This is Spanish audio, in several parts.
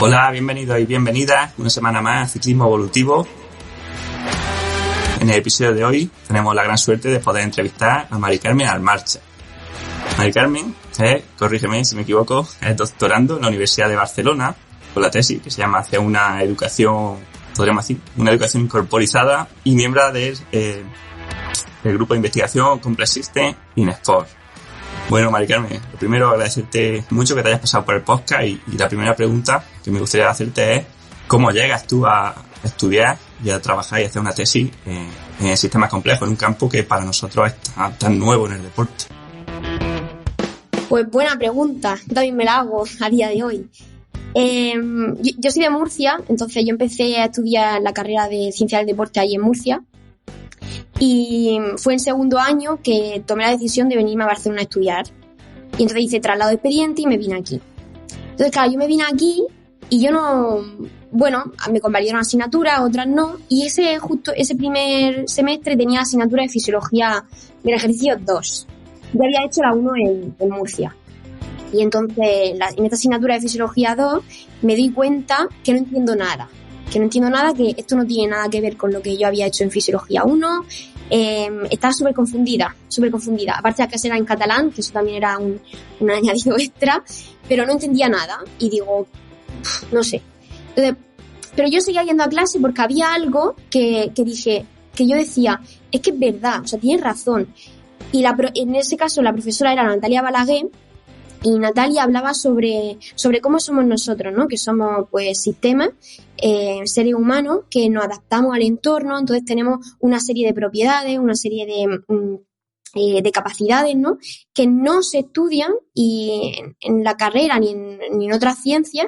Hola, bienvenidos y bienvenidas una semana más a Ciclismo Evolutivo. En el episodio de hoy tenemos la gran suerte de poder entrevistar a Mari Carmen Almarcha. Mari Carmen, corrígeme si me equivoco, es doctorando en la Universidad de Barcelona con la tesis que se llama Hacia una educación, podríamos decir, una educación incorporizada, y miembro del grupo de investigación Complex System in Sport. Bueno, Mari Carmen, lo primero, agradecerte mucho que te hayas pasado por el podcast y la primera pregunta que me gustaría hacerte es ¿cómo llegas tú a estudiar y a trabajar y hacer una tesis en sistemas complejos, en un campo que para nosotros es tan nuevo en el deporte? Pues buena pregunta, yo también me la hago a día de hoy. Yo soy de Murcia, entonces yo empecé a estudiar la carrera de Ciencia del Deporte ahí en Murcia. Y fue en segundo año que tomé la decisión de venirme a Barcelona a estudiar. Y entonces hice traslado de expediente y me vine aquí. Entonces, claro, yo me vine aquí y yo no... Bueno, me convalidaron asignaturas, otras no. Y ese primer semestre tenía asignatura de Fisiología del Ejercicio 2. Yo había hecho la 1 en Murcia. Y entonces, en esta asignatura de Fisiología 2, me di cuenta que no entiendo nada. Que esto no tiene nada que ver con lo que yo había hecho en Fisiología 1. Estaba súper confundida. Aparte de que era en catalán, que eso también era un añadido extra, pero no entendía nada. Y digo, no sé. Entonces, pero yo seguía yendo a clase porque había algo que dije, que yo decía, es que es verdad, o sea, tienes razón. Y en ese caso la profesora era Natalia Balaguer. Y Natalia hablaba sobre cómo somos nosotros, ¿no? Que somos, pues, sistemas, seres humanos que nos adaptamos al entorno, entonces tenemos una serie de propiedades, una serie de capacidades, ¿no? Que no se estudian en la carrera ni en otras ciencias.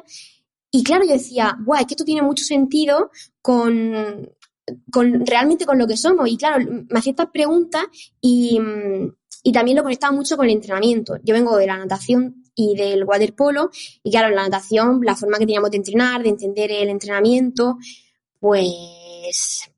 Y claro, yo decía, guau, es que esto tiene mucho sentido realmente con lo que somos. Y claro, me hacía estas preguntas y también lo conectaba mucho con el entrenamiento. Yo vengo de la natación y del waterpolo, y claro, en la natación, la forma que teníamos de entrenar, de entender el entrenamiento, pues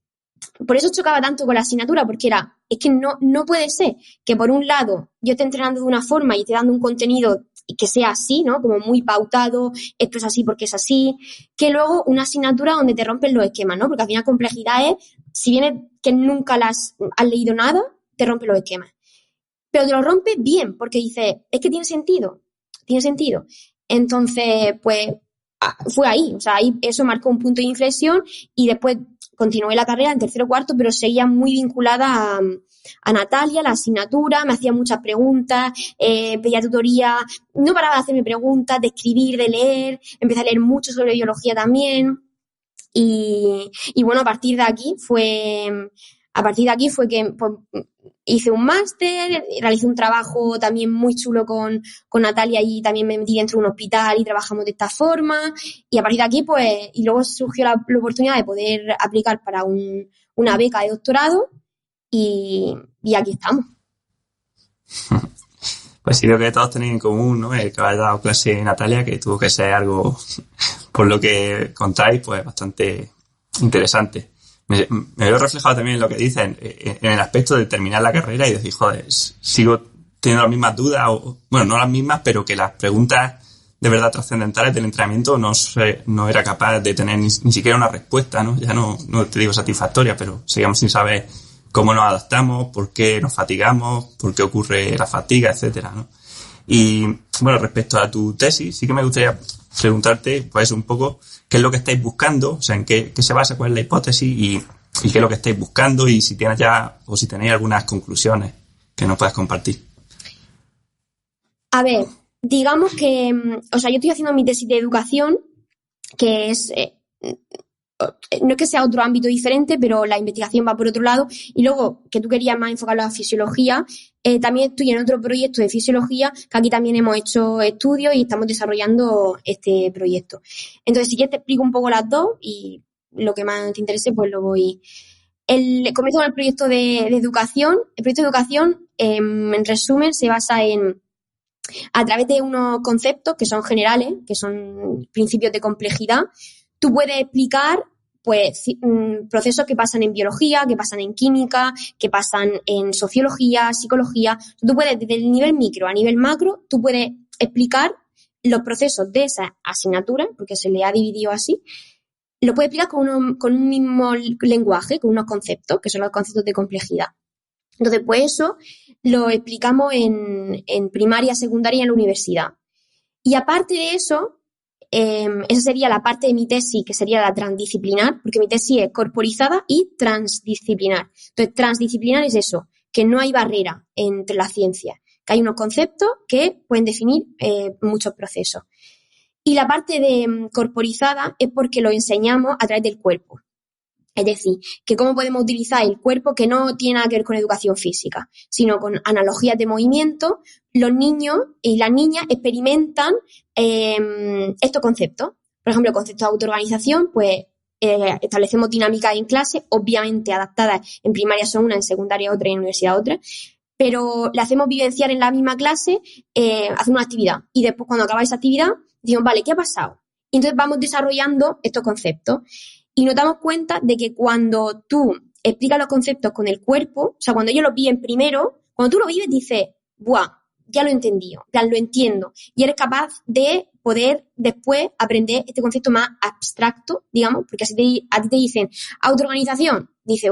por eso chocaba tanto con la asignatura, porque es que no puede ser que por un lado yo esté entrenando de una forma y esté dando un contenido y que sea así, ¿no? Como muy pautado, esto es así porque es así, que luego una asignatura donde te rompen los esquemas, ¿no? Porque al final complejidad es, si bien es que nunca has leído nada, te rompe los esquemas. Pero te lo rompe bien, porque dices, es que tiene sentido. Entonces, pues, fue ahí, o sea, ahí eso marcó un punto de inflexión y después continué la carrera en tercero o cuarto, pero seguía muy vinculada a Natalia, la asignatura, me hacía muchas preguntas, pedía tutoría, no paraba de hacerme preguntas, de escribir, de leer, empecé a leer mucho sobre biología también y bueno, a partir de aquí fue que pues, hice un máster, realicé un trabajo también muy chulo con Natalia y también me metí dentro de un hospital y trabajamos de esta forma. Y a partir de aquí, pues, y luego surgió la oportunidad de poder aplicar para una beca de doctorado y aquí estamos. Pues sí, creo que todos tenéis en común, ¿no? El que habéis dado clase Natalia, que tuvo que ser algo, por lo que contáis, pues bastante interesante. Me veo reflejado también en lo que dicen, en el aspecto de terminar la carrera y decir, joder, sigo teniendo las mismas dudas, bueno, no las mismas, pero que las preguntas de verdad trascendentales del entrenamiento no era capaz de tener ni siquiera una respuesta, ¿no? Ya no te digo satisfactoria, pero seguimos sin saber cómo nos adaptamos, por qué nos fatigamos, por qué ocurre la fatiga, etcétera, ¿no? Y, bueno, respecto a tu tesis, sí que me gustaría preguntarte, pues, un poco qué es lo que estáis buscando, o sea, en qué se basa, cuál es la hipótesis y qué es lo que estáis buscando y si tienes ya, o si tenéis algunas conclusiones que nos puedas compartir. A ver, digamos que, o sea, yo estoy haciendo mi tesis de educación, que es, no es que sea otro ámbito diferente, pero la investigación va por otro lado. Y luego, que tú querías más enfocarlo a fisiología, también estoy en otro proyecto de fisiología, que aquí también hemos hecho estudios y estamos desarrollando este proyecto. Entonces, si quieres te explico un poco las dos y lo que más te interese, pues lo voy. Comienzo con el proyecto de educación. El proyecto de educación, en resumen, se basa a través de unos conceptos que son generales, que son principios de complejidad. Tú puedes explicar, pues, procesos que pasan en biología, que pasan en química, que pasan en sociología, psicología. Tú puedes, desde el nivel micro a nivel macro, tú puedes explicar los procesos de esa asignatura, porque se le ha dividido así, lo puede explicar con un mismo lenguaje, con unos conceptos, que son los conceptos de complejidad. Entonces, pues eso lo explicamos en primaria, secundaria y en la universidad. Y aparte de eso, esa sería la parte de mi tesis, que sería la transdisciplinar, porque mi tesis es corporizada y transdisciplinar. Entonces, transdisciplinar es eso, que no hay barrera entre las ciencias, que hay unos conceptos que pueden definir muchos procesos. Y la parte de corporizada es porque lo enseñamos a través del cuerpo. Es decir, que cómo podemos utilizar el cuerpo, que no tiene nada que ver con educación física, sino con analogías de movimiento. Los niños y las niñas experimentan estos conceptos. Por ejemplo, el concepto de autoorganización, pues establecemos dinámicas en clase, obviamente adaptadas. En primaria son una, en secundaria otra y en universidad otra. Pero le hacemos vivenciar en la misma clase, hacemos una actividad. Y después, cuando acaba esa actividad, decimos, vale, ¿qué ha pasado? Y entonces vamos desarrollando estos conceptos. Y nos damos cuenta de que cuando tú explicas los conceptos con el cuerpo, o sea, cuando ellos lo viven primero, cuando tú lo vives dices, ¡buah! Ya lo he entendido, ya lo entiendo. Y eres capaz de poder después aprender este concepto más abstracto, digamos, porque así a ti te dicen autoorganización, dices,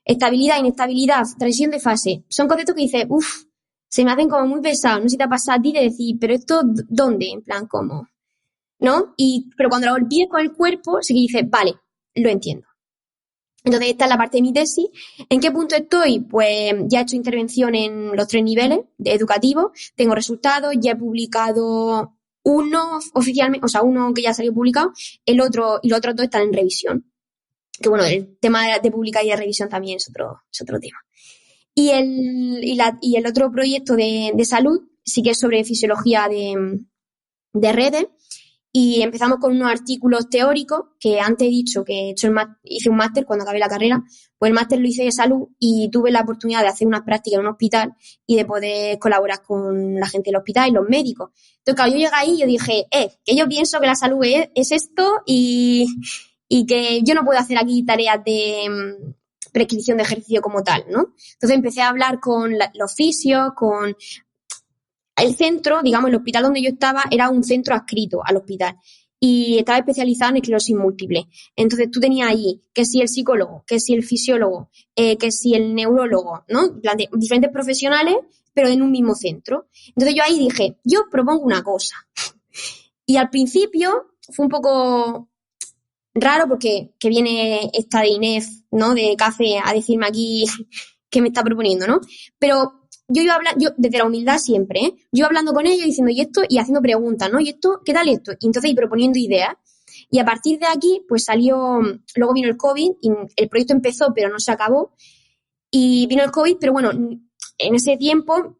estabilidad, inestabilidad, transición de fase. Son conceptos que dices, se me hacen como muy pesados. No sé si te ha pasado a ti de decir, pero esto, ¿dónde? En plan, ¿cómo? ¿No? Pero cuando lo olvides con el cuerpo, sí que dices, vale, lo entiendo. Entonces, esta es la parte de mi tesis. ¿En qué punto estoy? Pues ya he hecho intervención en los 3 niveles educativos, tengo resultados, ya he publicado uno oficialmente, o sea, uno que ya salió publicado, el otro y los otros 2 están en revisión. Que bueno, el tema de publicar y de revisión también es otro tema. Y el otro proyecto de salud sí que es sobre fisiología de redes. Y empezamos con unos artículos teóricos, que antes he dicho que hice un máster cuando acabé la carrera, pues el máster lo hice de salud y tuve la oportunidad de hacer unas prácticas en un hospital y de poder colaborar con la gente del hospital y los médicos. Entonces, cuando yo llegué ahí, yo dije, que yo pienso que la salud es esto y que yo no puedo hacer aquí tareas de prescripción de ejercicio como tal, ¿no? Entonces empecé a hablar con los fisios, con el centro, digamos, el hospital donde yo estaba era un centro adscrito al hospital y estaba especializado en esclerosis múltiple. Entonces tú tenías allí que si el psicólogo, que si el fisiólogo, que si el neurólogo, ¿no? En plan de diferentes profesionales, pero en un mismo centro. Entonces yo ahí dije, yo propongo una cosa. Y al principio fue un poco raro porque que viene esta de Inés, ¿no? De CAFE a decirme aquí qué me está proponiendo, ¿no? Pero yo iba hablando, yo desde la humildad siempre, yo iba hablando con ellos diciendo y esto y haciendo preguntas, ¿no? Y esto, ¿qué tal esto? Y entonces proponiendo ideas. Y a partir de aquí, pues luego vino el COVID y el proyecto empezó, pero no se acabó. Y vino el COVID, pero bueno, en ese tiempo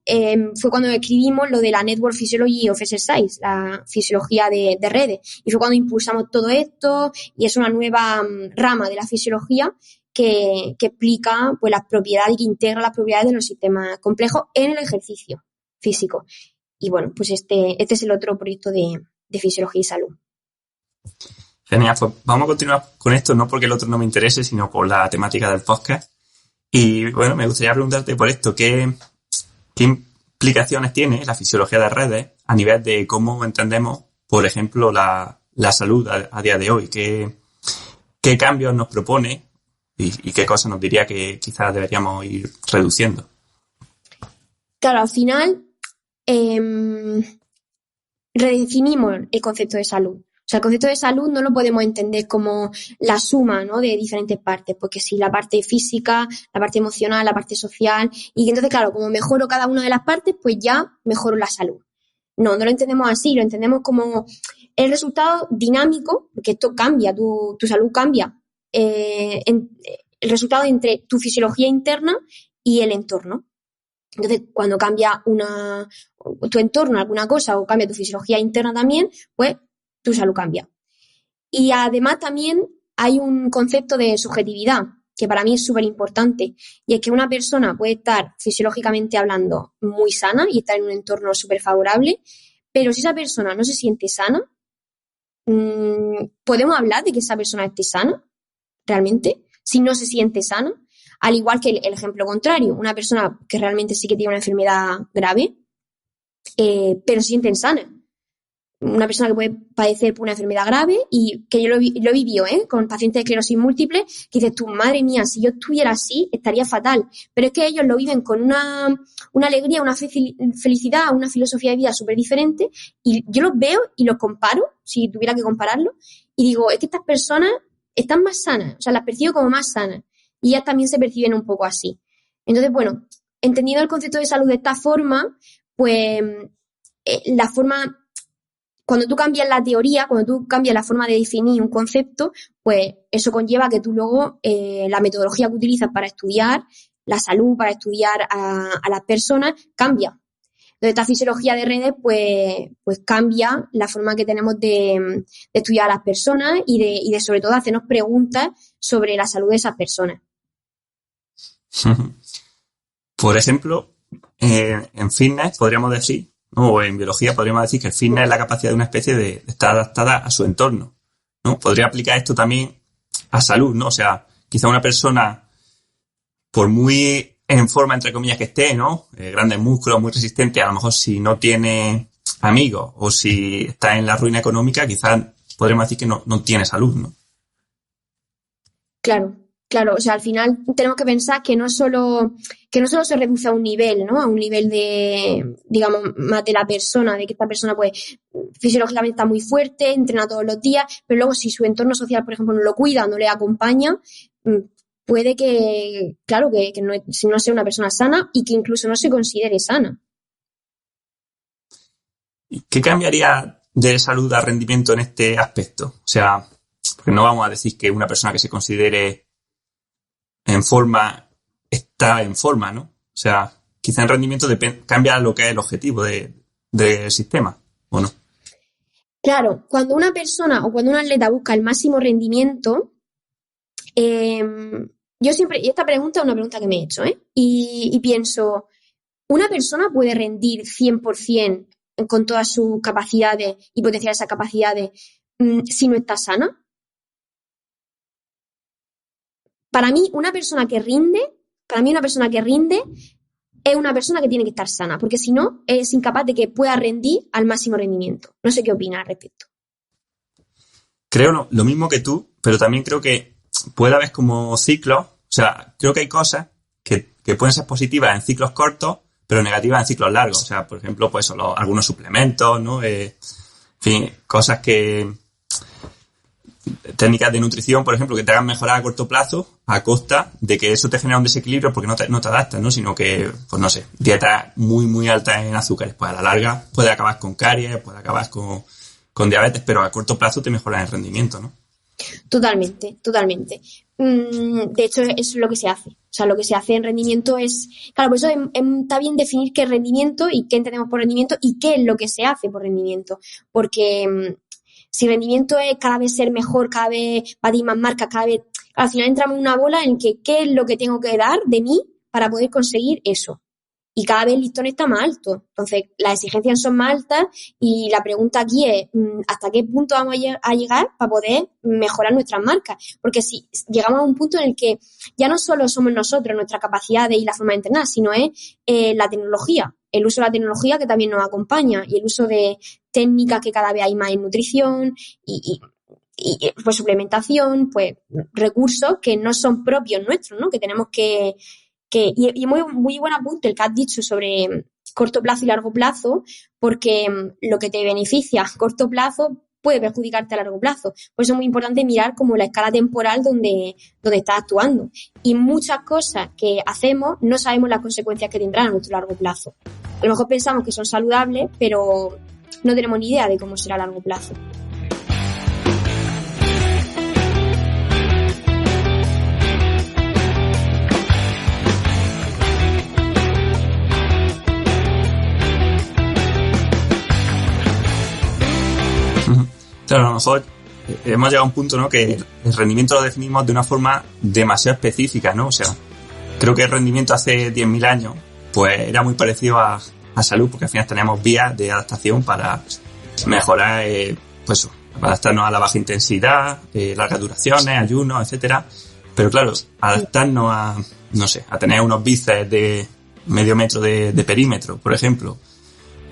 fue cuando escribimos lo de la Network Physiology of Exercise, la fisiología de redes. Y fue cuando impulsamos todo esto y es una nueva rama de la fisiología que explica pues las propiedades y que integra las propiedades de los sistemas complejos en el ejercicio físico. Y bueno, pues este es el otro proyecto de fisiología y salud. Genial, pues vamos a continuar con esto, no porque el otro no me interese, sino por la temática del podcast. Y bueno, me gustaría preguntarte por esto, ¿qué implicaciones tiene la fisiología de redes a nivel de cómo entendemos, por ejemplo, la salud a día de hoy? ¿Qué cambios nos propone y qué cosas nos diría que quizás deberíamos ir reduciendo? Claro, al final redefinimos el concepto de salud. O sea, el concepto de salud no lo podemos entender como la suma, ¿no? De diferentes partes, porque si la parte física, la parte emocional, la parte social, y que entonces, claro, como mejoro cada una de las partes, pues ya mejoro la salud. No lo entendemos así, lo entendemos como el resultado dinámico, porque esto cambia, tu salud cambia. El resultado entre tu fisiología interna y el entorno. Entonces, cuando cambia tu entorno, alguna cosa, o cambia tu fisiología interna también, pues tu salud cambia. Y además también hay un concepto de subjetividad, que para mí es súper importante, y es que una persona puede estar fisiológicamente hablando muy sana y estar en un entorno súper favorable, pero si esa persona no se siente sana, ¿podemos hablar de que esa persona esté sana realmente? Si no se siente sana, al igual que el ejemplo contrario, una persona que realmente sí que tiene una enfermedad grave pero se sienten sanas. Una persona que puede padecer por una enfermedad grave y que yo lo he vivido, con pacientes de esclerosis múltiple, que dices tú, madre mía, si yo estuviera así, estaría fatal. Pero es que ellos lo viven con una alegría, una felicidad, una filosofía de vida súper diferente, y yo los veo y los comparo, si tuviera que compararlo, y digo, es que estas personas están más sanas, o sea, las percibo como más sanas, y ellas también se perciben un poco así. Entonces, bueno, entendido el concepto de salud de esta forma, pues la forma... Cuando tú cambias la teoría, cuando tú cambias la forma de definir un concepto, pues eso conlleva que tú luego la metodología que utilizas para estudiar la salud, para estudiar a las personas, cambia. Entonces, esta fisiología de redes, pues cambia la forma que tenemos de estudiar a las personas y de sobre todo hacernos preguntas sobre la salud de esas personas. Por ejemplo, en fitness podríamos decir, ¿no? O en biología podríamos decir que el fitness es la capacidad de una especie de estar adaptada a su entorno, ¿no? Podría aplicar esto también a salud, ¿no? O sea, quizá una persona, por muy en forma, entre comillas, que esté, ¿no? Grandes músculos, muy resistente, a lo mejor si no tiene amigos o si está en la ruina económica, quizás podríamos decir que no tiene salud, ¿no? Claro, o sea, al final tenemos que pensar que no solo se reduce a un nivel, ¿no? A un nivel de, digamos, más de la persona, de que esta persona, pues, fisiológicamente está muy fuerte, entrena todos los días, pero luego si su entorno social, por ejemplo, no lo cuida, no le acompaña, puede que, claro, que no sea una persona sana y que incluso no se considere sana. ¿Qué cambiaría de salud a rendimiento en este aspecto? O sea, porque no vamos a decir que una persona que se considere en forma está en forma, ¿no? O sea, quizá en rendimiento cambia lo que es el objetivo del sistema, ¿o no? Claro, cuando una persona o cuando un atleta busca el máximo rendimiento, yo siempre, y esta pregunta es una pregunta que me he hecho, y pienso, ¿una persona puede rendir 100% con todas sus capacidades y potenciar esas capacidades si no está sana? Para mí, una persona que rinde es una persona que tiene que estar sana, porque si no, es incapaz de que pueda rendir al máximo rendimiento. No sé qué opinas al respecto. Creo lo mismo que tú, pero también creo que puede haber como ciclos. O sea, creo que hay cosas que pueden ser positivas en ciclos cortos, pero negativas en ciclos largos. O sea, por ejemplo, pues algunos suplementos, ¿no? En fin, cosas técnicas de nutrición, por ejemplo, que te hagan mejorar a corto plazo a costa de que eso te genera un desequilibrio porque no te adaptas, ¿no? Sino que, pues no sé, dietas muy, muy altas en azúcares. Pues a la larga puede acabar con caries, puede acabar con diabetes, pero a corto plazo te mejora el rendimiento, ¿no? Totalmente. De hecho, eso es lo que se hace. O sea, lo que se hace en rendimiento es... Claro, por eso está bien definir qué es rendimiento y qué entendemos por rendimiento y qué es lo que se hace por rendimiento. Porque si rendimiento es cada vez ser mejor, cada vez batir más marcas, cada vez... Al final entramos en una bola en que qué es lo que tengo que dar de mí para poder conseguir eso. Y cada vez el listón está más alto. Entonces, las exigencias son más altas y la pregunta aquí es ¿hasta qué punto vamos a llegar para poder mejorar nuestras marcas? Porque si llegamos a un punto en el que ya no solo somos nosotros, nuestras capacidades y la forma de entrenar, sino es la tecnología, el uso de la tecnología que también nos acompaña y el uso de técnicas que cada vez hay más en nutrición y pues suplementación, pues recursos que no son propios nuestros, ¿no? Que tenemos y muy, muy buen apunte el que has dicho sobre corto plazo y largo plazo, porque lo que te beneficia a corto plazo puede perjudicarte a largo plazo. Por eso es muy importante mirar como la escala temporal donde estás actuando. Y muchas cosas que hacemos no sabemos las consecuencias que tendrán a nuestro largo plazo. A lo mejor pensamos que son saludables, pero no tenemos ni idea de cómo será a largo plazo. Claro, a lo mejor hemos llegado a un punto, ¿no? Que el rendimiento lo definimos de una forma demasiado específica, ¿no? O sea, creo que el rendimiento hace 10.000 años pues era muy parecido a salud, porque al final teníamos vías de adaptación para mejorar, pues adaptarnos a la baja intensidad, largas duraciones, ayunos, etcétera. Pero claro, adaptarnos a tener unos bíceps de medio metro de perímetro, por ejemplo,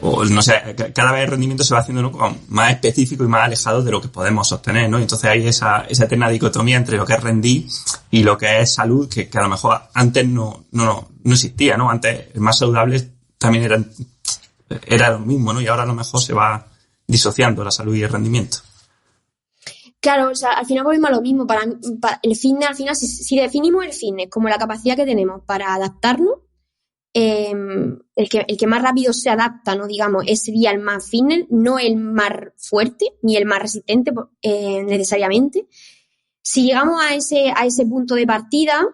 o no sé, cada vez el rendimiento se va haciendo, ¿no?, como más específico y más alejado de lo que podemos sostener, ¿no? Y entonces hay esa eterna dicotomía entre lo que es rendir y lo que es salud, que a lo mejor antes no existía, ¿no? Antes el más saludable también era lo mismo, ¿no? Y ahora a lo mejor se va disociando la salud y el rendimiento. Claro, o sea, al final volvemos a lo mismo. Para el fitness, al final, si definimos el fitness como la capacidad que tenemos para adaptarnos, el que más rápido se adapta, ¿no? Digamos, ese sería el más fitness, no el más fuerte ni el más resistente necesariamente. Si llegamos a ese punto de partida,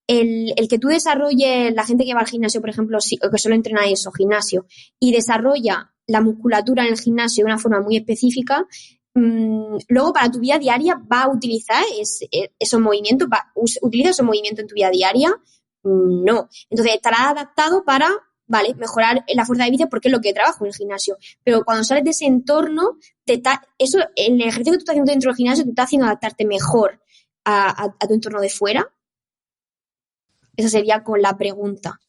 el que tú desarrolles, la gente que va al gimnasio, por ejemplo, o que solo entrena eso, gimnasio, y desarrolla la musculatura en el gimnasio de una forma muy específica, luego para tu vida diaria va a utilizar esos movimientos, utiliza esos movimientos en tu vida diaria. No. Entonces estará adaptado para, vale, mejorar la fuerza de bíceps porque es lo que trabajo en el gimnasio. Pero cuando sales de ese entorno, el ejercicio que tú estás haciendo dentro del gimnasio te está haciendo adaptarte mejor a tu entorno de fuera. Esa sería con la pregunta.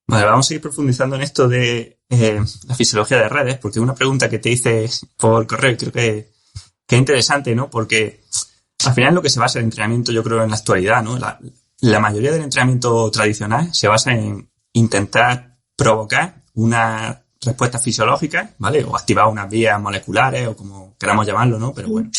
Vale, vamos a seguir profundizando en esto de la fisiología de redes, porque una pregunta que te hice por correo creo que es interesante, ¿no? Porque al final lo que se basa el entrenamiento, yo creo, en la actualidad, ¿no? La mayoría del entrenamiento tradicional se basa en intentar provocar una respuesta fisiológica, ¿vale? O activar unas vías moleculares o como queramos llamarlo, ¿no? Pero bueno,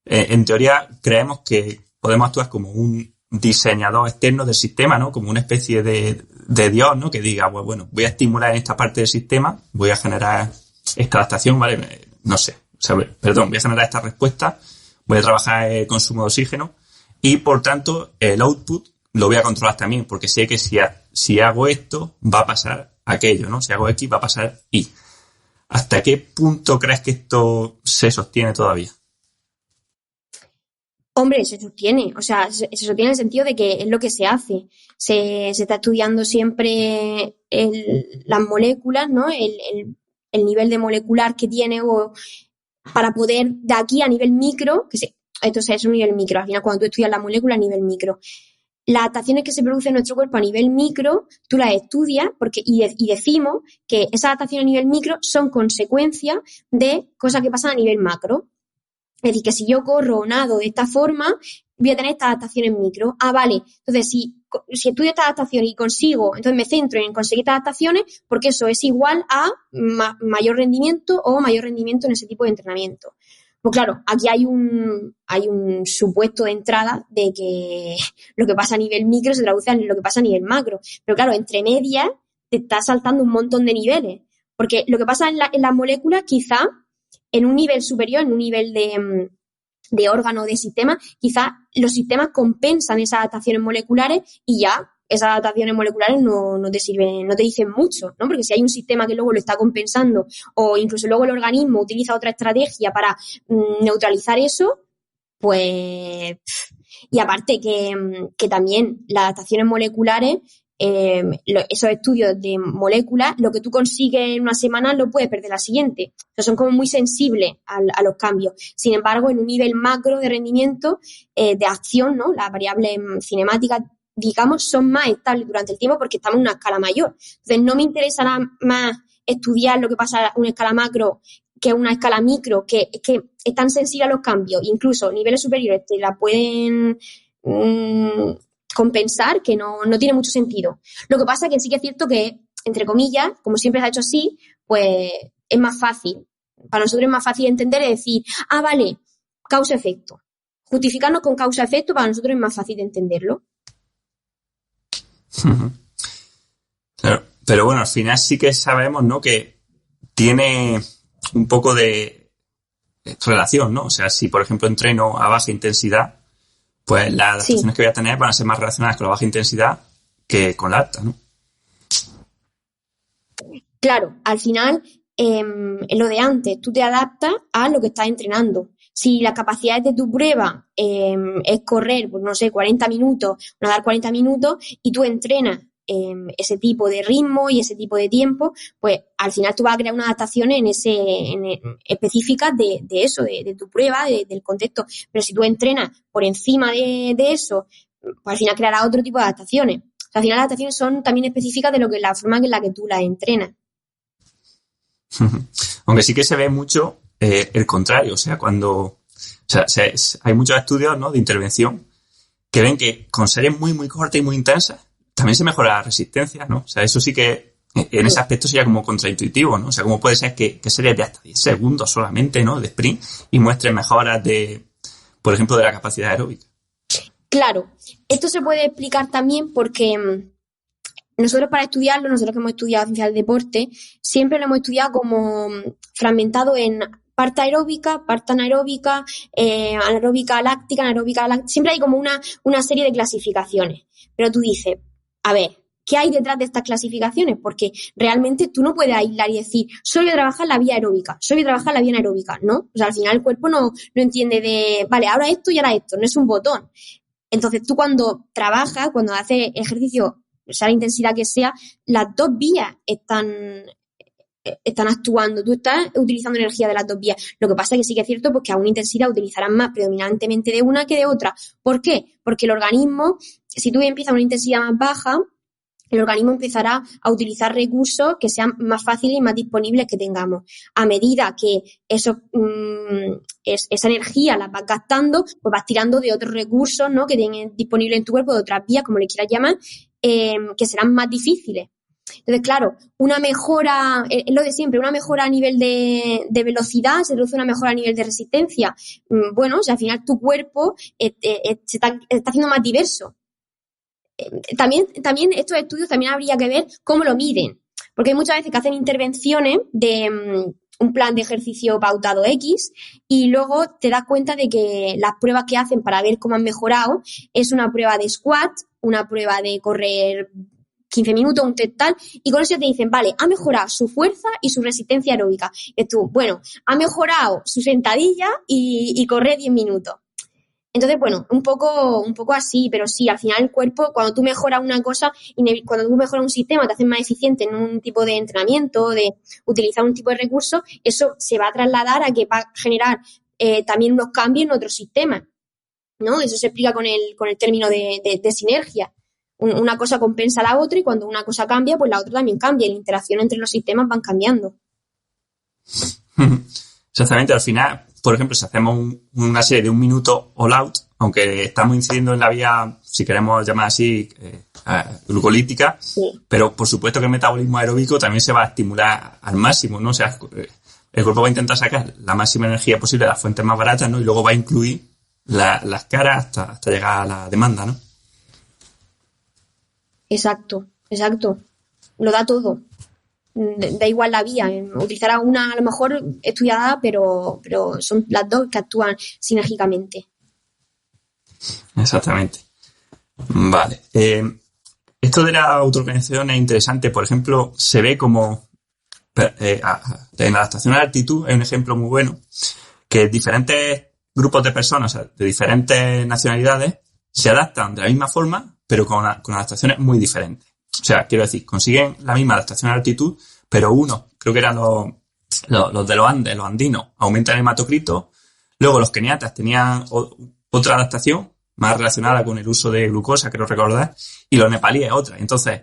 en teoría creemos que podemos actuar como un diseñador externo del sistema, ¿no? Como una especie de Dios, ¿no? Que diga, pues bueno, voy a estimular en esta parte del sistema, voy a generar esta adaptación, ¿vale? No sé, voy a generar esta respuesta, voy a trabajar el consumo de oxígeno y, por tanto, el output lo voy a controlar también, porque sé que si hago esto, va a pasar aquello, ¿no? Si hago X, va a pasar Y. ¿Hasta qué punto crees que esto se sostiene todavía? Hombre, se sostiene, o sea, se sostiene en el sentido de que es lo que se hace. Se está estudiando siempre las moléculas, ¿no? El nivel de molecular que tiene para poder, de aquí a nivel micro, entonces es un nivel micro, al final cuando tú estudias la molécula a nivel micro. Las adaptaciones que se producen en nuestro cuerpo a nivel micro, tú las estudias y decimos que esas adaptaciones a nivel micro son consecuencias de cosas que pasan a nivel macro. Es decir, que si yo corro o nado de esta forma, voy a tener estas adaptaciones micro. Ah, vale. Entonces, si estudio estas adaptaciones y consigo, entonces me centro en conseguir estas adaptaciones porque eso es igual a mayor rendimiento o mayor rendimiento en ese tipo de entrenamiento. Pues claro, aquí hay un supuesto de entrada de que lo que pasa a nivel micro se traduce en lo que pasa a nivel macro. Pero claro, entre medias te está saltando un montón de niveles. Porque lo que pasa en las moléculas quizá en un nivel superior, en un nivel de órgano, de sistema, quizás los sistemas compensan esas adaptaciones moleculares y ya esas adaptaciones moleculares no te sirven, no te dicen mucho, ¿no? Porque si hay un sistema que luego lo está compensando o incluso luego el organismo utiliza otra estrategia para neutralizar eso, pues... Y aparte que también las adaptaciones moleculares, esos estudios de moléculas, lo que tú consigues en una semana lo puedes perder la siguiente. O sea, son como muy sensibles a los cambios. Sin embargo, en un nivel macro de rendimiento, de acción, ¿no? Las variables cinemáticas, digamos, son más estables durante el tiempo porque estamos en una escala mayor. Entonces, no me interesa más estudiar lo que pasa a una escala macro que una escala micro, que es tan sensible a los cambios, incluso niveles superiores te la pueden compensar, que no tiene mucho sentido. Lo que pasa es que sí que es cierto que, entre comillas, como siempre se ha hecho así, pues es más fácil. Para nosotros es más fácil entender y decir, ah, vale, causa-efecto. Justificarnos con causa-efecto para nosotros es más fácil de entenderlo. Claro, pero bueno, al final sí que sabemos, ¿no?, que tiene un poco de relación, ¿no? O sea, si por ejemplo entreno a baja intensidad, pues las adaptaciones que voy a tener van a ser más relacionadas con la baja intensidad que con la alta, ¿no? Claro, al final, en lo de antes, tú te adaptas a lo que estás entrenando. Si las capacidades de tu prueba es correr, pues no sé, 40 minutos, nadar 40 minutos, y tú entrenas ese tipo de ritmo y ese tipo de tiempo, pues al final tú vas a crear unas adaptaciones específicas de eso, de tu prueba, del contexto. Pero si tú entrenas por encima de eso, pues al final crearás otro tipo de adaptaciones. O sea, al final las adaptaciones son también específicas de la forma en la que tú las entrenas. Aunque sí que se ve mucho el contrario, o sea, hay muchos estudios, ¿no?, de intervención que ven que con series muy, muy cortas y muy intensas también se mejora la resistencia, ¿no? O sea, eso sí que en ese aspecto sería como contraintuitivo, ¿no? O sea, ¿cómo puede ser que series de hasta 10 segundos solamente, ¿no?, de sprint y muestren mejoras por ejemplo, de la capacidad aeróbica? Claro, esto se puede explicar también porque nosotros para estudiarlo, nosotros que hemos estudiado ciencia del deporte, siempre lo hemos estudiado como fragmentado en parte aeróbica, parte anaeróbica, anaeróbica láctica, siempre hay como una serie de clasificaciones. Pero tú dices, a ver, ¿qué hay detrás de estas clasificaciones? Porque realmente tú no puedes aislar y decir, solo voy a trabajar la vía aeróbica, solo voy a trabajar la vía anaeróbica, ¿no? O sea, al final el cuerpo no entiende vale, ahora esto y ahora esto, no es un botón. Entonces tú cuando trabajas, cuando haces ejercicio, sea la intensidad que sea, las dos vías están actuando. Tú estás utilizando energía de las dos vías. Lo que pasa es que sí que es cierto pues, que a una intensidad utilizarás más predominantemente de una que de otra. ¿Por qué? Porque el organismo, si tú empiezas a una intensidad más baja, el organismo empezará a utilizar recursos que sean más fáciles y más disponibles que tengamos. A medida que esa energía la vas gastando, pues vas tirando de otros recursos, ¿no?, que tienes disponibles en tu cuerpo, de otras vías, como le quieras llamar, que serán más difíciles. Entonces, claro, una mejora, es lo de siempre, una mejora a nivel de velocidad, se produce una mejora a nivel de resistencia. Bueno, o sea, al final tu cuerpo se está haciendo más diverso. También estos estudios también habría que ver cómo lo miden, porque hay muchas veces que hacen intervenciones de un plan de ejercicio pautado X y luego te das cuenta de que las pruebas que hacen para ver cómo han mejorado es una prueba de squat, una prueba de correr 15 minutos, un test tal, y con eso te dicen, vale, ha mejorado su fuerza y su resistencia aeróbica. Y tú, bueno, ha mejorado su sentadilla y correr 10 minutos. Entonces, bueno, un poco así, pero sí, al final el cuerpo, cuando tú mejoras una cosa, cuando tú mejoras un sistema, te haces más eficiente en un tipo de entrenamiento, de utilizar un tipo de recurso, eso se va a trasladar a que va a generar también unos cambios en otros sistemas, ¿no? Eso se explica con el término de sinergia. Una cosa compensa a la otra y cuando una cosa cambia, pues la otra también cambia y la interacción entre los sistemas van cambiando. Exactamente, al final, por ejemplo, si hacemos una serie de 1 minuto all out, aunque estamos incidiendo en la vía, si queremos llamar así, glucolítica, sí, pero por supuesto que el metabolismo aeróbico también se va a estimular al máximo, ¿no? O sea, el cuerpo va a intentar sacar la máxima energía posible de las fuentes más baratas, ¿no? Y luego va a incluir las caras hasta llegar a la demanda, ¿no? Exacto. Lo da todo. Da igual la vía. Utilizará una a lo mejor estudiada, pero son las dos que actúan sinérgicamente. Exactamente. Vale. Esto de la autoorganización es interesante. Por ejemplo, se ve como en la adaptación a la altitud es un ejemplo muy bueno, que diferentes grupos de personas, o sea, de diferentes nacionalidades, se adaptan de la misma forma, pero con adaptaciones muy diferentes. O sea, quiero decir, consiguen la misma adaptación a la altitud, pero unos, creo que eran los de los Andes, los andinos, aumentan el hematocrito. Luego los keniatas tenían otra adaptación más relacionada con el uso de glucosa, creo recordar, y los nepalíes otra. Entonces,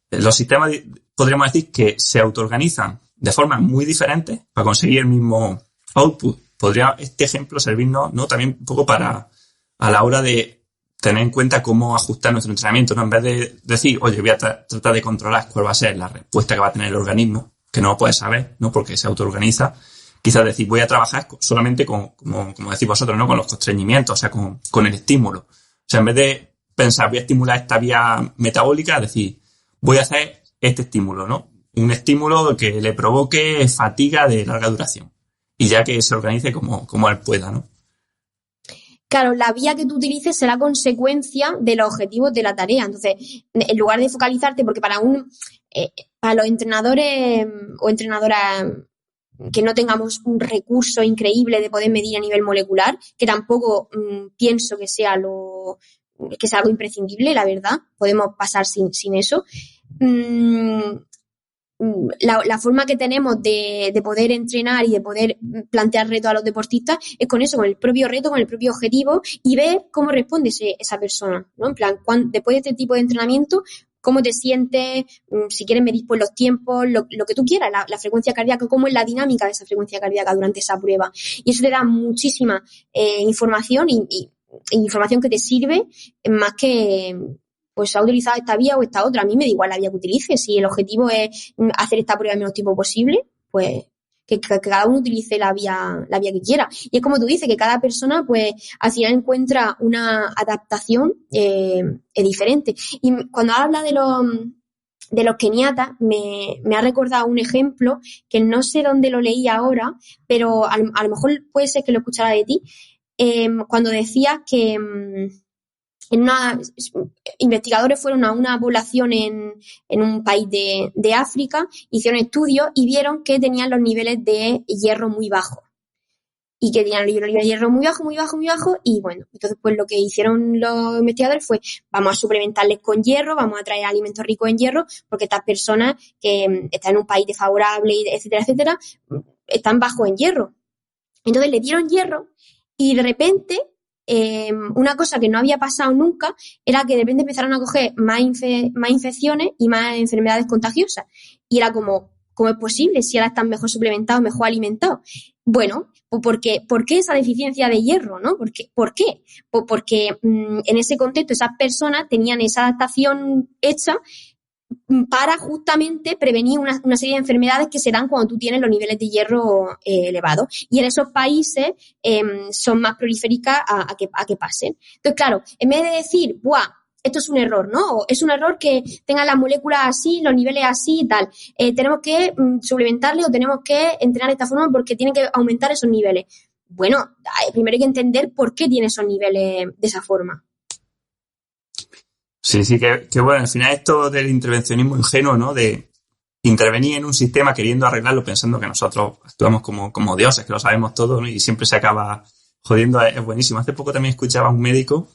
los sistemas podríamos decir que se autoorganizan de formas muy diferentes para conseguir el mismo output. Podría este ejemplo servirnos, ¿no?, también un poco para a la hora de tener en cuenta cómo ajustar nuestro entrenamiento, ¿no? En vez de decir, oye, voy a tratar de controlar cuál va a ser la respuesta que va a tener el organismo, que no lo puedes saber, ¿no?, porque se autoorganiza. Quizás decir, voy a trabajar solamente como decís vosotros, ¿no?, con los constreñimientos, o sea, con el estímulo. O sea, en vez de pensar, voy a estimular esta vía metabólica, decir, voy a hacer este estímulo, ¿no? Un estímulo que le provoque fatiga de larga duración. Y ya que se organice como él pueda, ¿no? Claro, la vía que tú utilices será consecuencia de los objetivos de la tarea. Entonces, en lugar de focalizarte, porque para los entrenadores o entrenadoras que no tengamos un recurso increíble de poder medir a nivel molecular, que tampoco pienso que sea algo imprescindible, la verdad, podemos pasar sin eso. la forma que tenemos de poder entrenar y de poder plantear retos a los deportistas es con eso, con el propio reto, con el propio objetivo y ver cómo responde esa persona, ¿no? En plan, después de este tipo de entrenamiento, cómo te sientes, si quieres medir pues los tiempos, lo que tú quieras, la frecuencia cardíaca, cómo es la dinámica de esa frecuencia cardíaca durante esa prueba. Y eso te da muchísima información y información que te sirve más que pues ha utilizado esta vía o esta otra. A mí me da igual la vía que utilice. Si el objetivo es hacer esta prueba el menos tiempo posible, pues que cada uno utilice la vía que quiera. Y es como tú dices, que cada persona pues al final encuentra una adaptación diferente. Y cuando habla de los keniatas, me ha recordado un ejemplo que no sé dónde lo leí ahora, pero a lo mejor puede ser que lo escuchara de ti, cuando decías que investigadores fueron a una población en un país de África, hicieron estudios y vieron que tenían los niveles de hierro muy bajos. Y que tenían los niveles de hierro muy bajo, y bueno, entonces pues lo que hicieron los investigadores fue, vamos a suplementarles con hierro, vamos a traer alimentos ricos en hierro, porque estas personas que están en un país desfavorable, etcétera, están bajos en hierro. Entonces le dieron hierro y de repente una cosa que no había pasado nunca era que de repente empezaron a coger más infecciones y más enfermedades contagiosas. Y era como, ¿cómo es posible si ahora están mejor suplementados, mejor alimentados? Bueno, pues ¿por qué esa deficiencia de hierro, no? ¿Por qué? Pues porque en ese contexto esas personas tenían esa adaptación hecha para justamente prevenir una serie de enfermedades que se dan cuando tú tienes los niveles de hierro elevados. Y en esos países son más proliféricas a que pasen. Entonces, claro, en vez de decir, ¡buah! Esto es un error, ¿no? O es un error que tengan las moléculas así, los niveles así y tal. Tenemos que suplementarle o tenemos que entrenar de esta forma porque tienen que aumentar esos niveles. Bueno, primero hay que entender por qué tiene esos niveles de esa forma. Sí, que bueno, al final esto del intervencionismo ingenuo, ¿no? De intervenir en un sistema queriendo arreglarlo pensando que nosotros actuamos como dioses, que lo sabemos todo, ¿no? Y siempre se acaba jodiendo, es buenísimo. Hace poco también escuchaba a un médico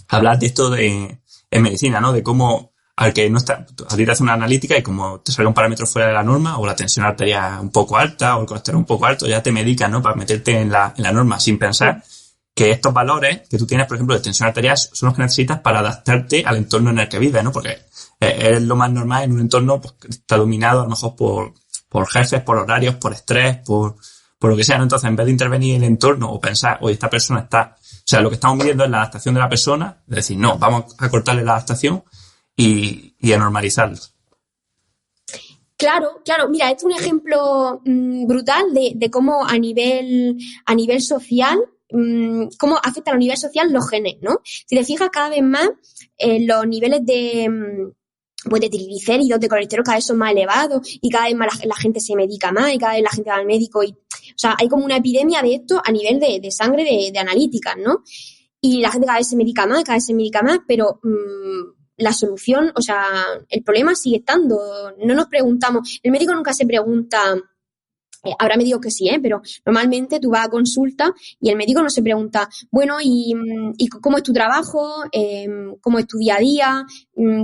hablar de esto en medicina, ¿no? De cómo al que no está, a ti te hace una analítica y como te sale un parámetro fuera de la norma o la tensión arterial un poco alta o el colesterol un poco alto, ya te medican, ¿no? Para meterte en la norma sin pensar que estos valores que tú tienes, por ejemplo, de tensión arterial son los que necesitas para adaptarte al entorno en el que vives, ¿no? Porque es lo más normal en un entorno pues, que está dominado a lo mejor por jefes, por horarios, por estrés, por lo que sea, ¿no? Entonces, en vez de intervenir en el entorno o pensar, oye, esta persona está... O sea, lo que estamos midiendo es la adaptación de la persona, es decir, no, vamos a cortarle la adaptación y a normalizarlo. Claro, mira, esto es un ejemplo brutal de cómo a nivel social, cómo afecta a nivel social los genes, ¿no? Si te fijas, cada vez más los niveles pues de triglicéridos, de colesterol cada vez son más elevados y cada vez más la gente se medica más y cada vez la gente va al médico o sea, hay como una epidemia de esto a nivel de sangre, de analíticas, ¿no? Y la gente cada vez se medica más, pero la solución, o sea, el problema sigue estando. No nos preguntamos, el médico nunca se pregunta, habrá médicos que sí, pero normalmente tú vas a consulta y el médico no se pregunta, bueno, ¿y cómo es tu trabajo? ¿Cómo es tu día a día?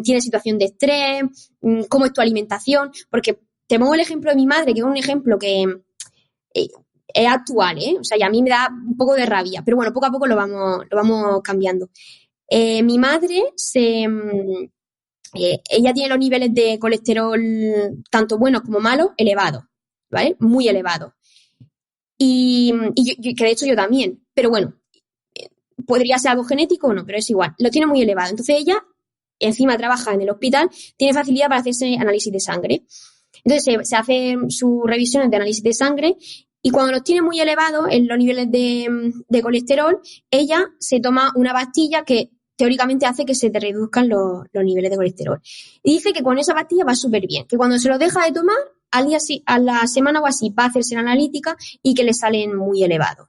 ¿Tienes situación de estrés? ¿Cómo es tu alimentación? Porque te pongo el ejemplo de mi madre, que es un ejemplo que es actual, O sea, y a mí me da un poco de rabia, pero bueno, poco a poco lo vamos cambiando. Mi madre ella tiene los niveles de colesterol tanto buenos como malos elevados, ¿vale? Muy elevados. Y que de hecho yo también, pero bueno, podría ser algo genético o no, pero es igual, lo tiene muy elevado. Entonces ella encima trabaja en el hospital, tiene facilidad para hacerse análisis de sangre. Entonces se hace sus revisiones de análisis de sangre y cuando los tiene muy elevados en los niveles de colesterol, ella se toma una pastilla que teóricamente hace que se te reduzcan los niveles de colesterol. Y dice que con esa pastilla va súper bien, que cuando se lo deja de tomar, a la semana o así va a hacerse la analítica y que le salen muy elevados.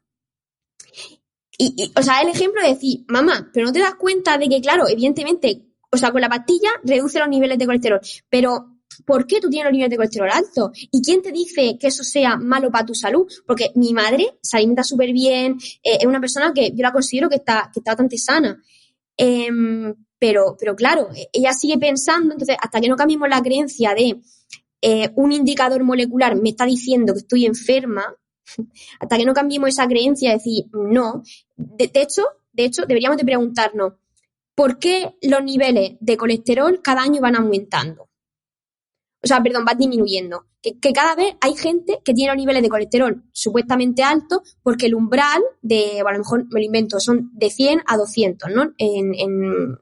O sea, el ejemplo de decir, mamá, pero no te das cuenta de que, claro, evidentemente, o sea, con la pastilla reduce los niveles de colesterol, pero ¿por qué tú tienes los niveles de colesterol altos? ¿Y quién te dice que eso sea malo para tu salud? Porque mi madre se alimenta súper bien, es una persona que yo la considero que está bastante sana. Pero claro, ella sigue pensando, entonces, hasta que no cambiemos la creencia de un indicador molecular me está diciendo que estoy enferma, hasta que no cambiemos esa creencia, decir, no. De hecho, deberíamos de preguntarnos, ¿por qué los niveles de colesterol cada año van aumentando? O sea, perdón, van disminuyendo. Que cada vez hay gente que tiene los niveles de colesterol supuestamente altos porque el umbral de, bueno, a lo mejor me lo invento, son de 100 a 200, ¿no? En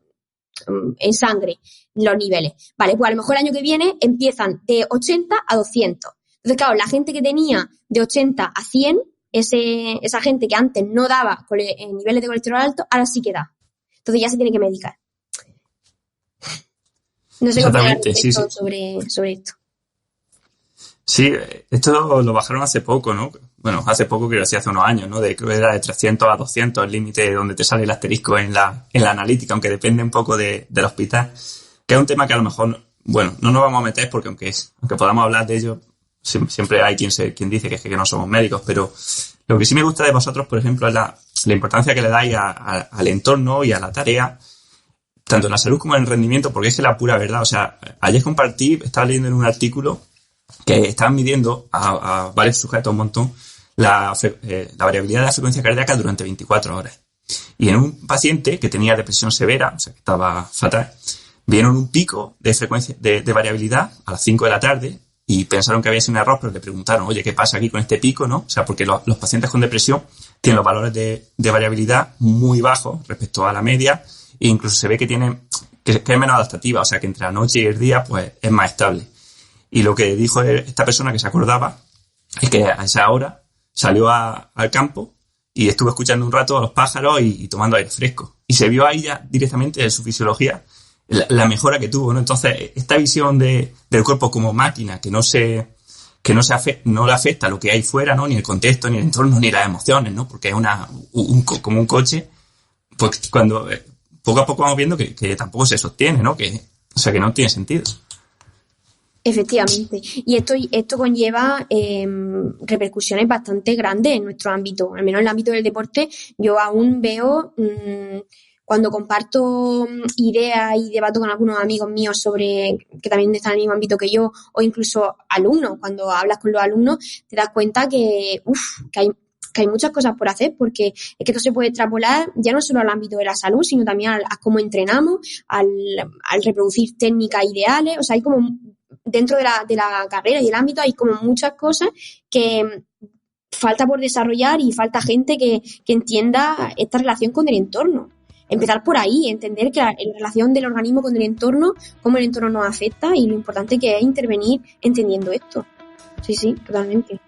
sangre, los niveles. Vale, pues a lo mejor el año que viene empiezan de 80 a 200. Entonces, claro, la gente que tenía de 80 a 100, esa gente que antes no daba niveles de colesterol altos, ahora sí que da. Entonces ya se tiene que medicar. No sé cómo sí. sobre esto. Sí, esto lo bajaron hace poco, ¿no? Bueno, hace poco, quiero decir, hace unos años, ¿no? Creo que era de 300 a 200 el límite donde te sale el asterisco en la analítica, aunque depende un poco del hospital, que es un tema que a lo mejor, bueno, no nos vamos a meter porque aunque podamos hablar de ello, siempre hay quien dice que es que no somos médicos, pero lo que sí me gusta de vosotros, por ejemplo, es la importancia que le dais al entorno y a la tarea, tanto en la salud como en el rendimiento, porque es que la pura verdad, o sea, ayer estaba leyendo en un artículo que estaban midiendo a varios sujetos un montón la variabilidad de la frecuencia cardíaca durante 24 horas. Y en un paciente que tenía depresión severa, o sea, que estaba fatal, vieron un pico de frecuencia de variabilidad a las 5 de la tarde y pensaron que había sido un error, pero le preguntaron, oye, ¿qué pasa aquí con este pico, no? O sea, porque los pacientes con depresión tienen los valores de variabilidad muy bajos respecto a la media e incluso se ve que es menos adaptativa, o sea, que entre la noche y el día, pues, es más estable. Y lo que dijo esta persona que se acordaba es que a esa hora salió al campo y estuvo escuchando un rato a los pájaros y tomando aire fresco. Y se vio ahí ya directamente en su fisiología la mejora que tuvo, ¿no? Entonces, esta visión del cuerpo como máquina que no le afecta lo que hay fuera, ¿no? Ni el contexto, ni el entorno, ni las emociones, ¿no? Porque es como un coche, pues cuando poco a poco vamos viendo que tampoco se sostiene, ¿no? O sea, que no tiene sentido. Efectivamente. Y esto conlleva repercusiones bastante grandes en nuestro ámbito. Al menos en el ámbito del deporte, yo aún veo, cuando comparto ideas y debato con algunos amigos míos sobre que también están en el mismo ámbito que yo, o incluso alumnos, cuando hablas con los alumnos, te das cuenta que hay muchas cosas por hacer, porque es que esto se puede extrapolar ya no solo al ámbito de la salud, sino también a cómo entrenamos, al reproducir técnicas ideales. O sea, hay como dentro de la carrera y el ámbito hay como muchas cosas que falta por desarrollar y falta gente que entienda esta relación con el entorno. Empezar por ahí, entender que la relación del organismo con el entorno, cómo el entorno nos afecta y lo importante que es intervenir entendiendo esto. Sí, totalmente.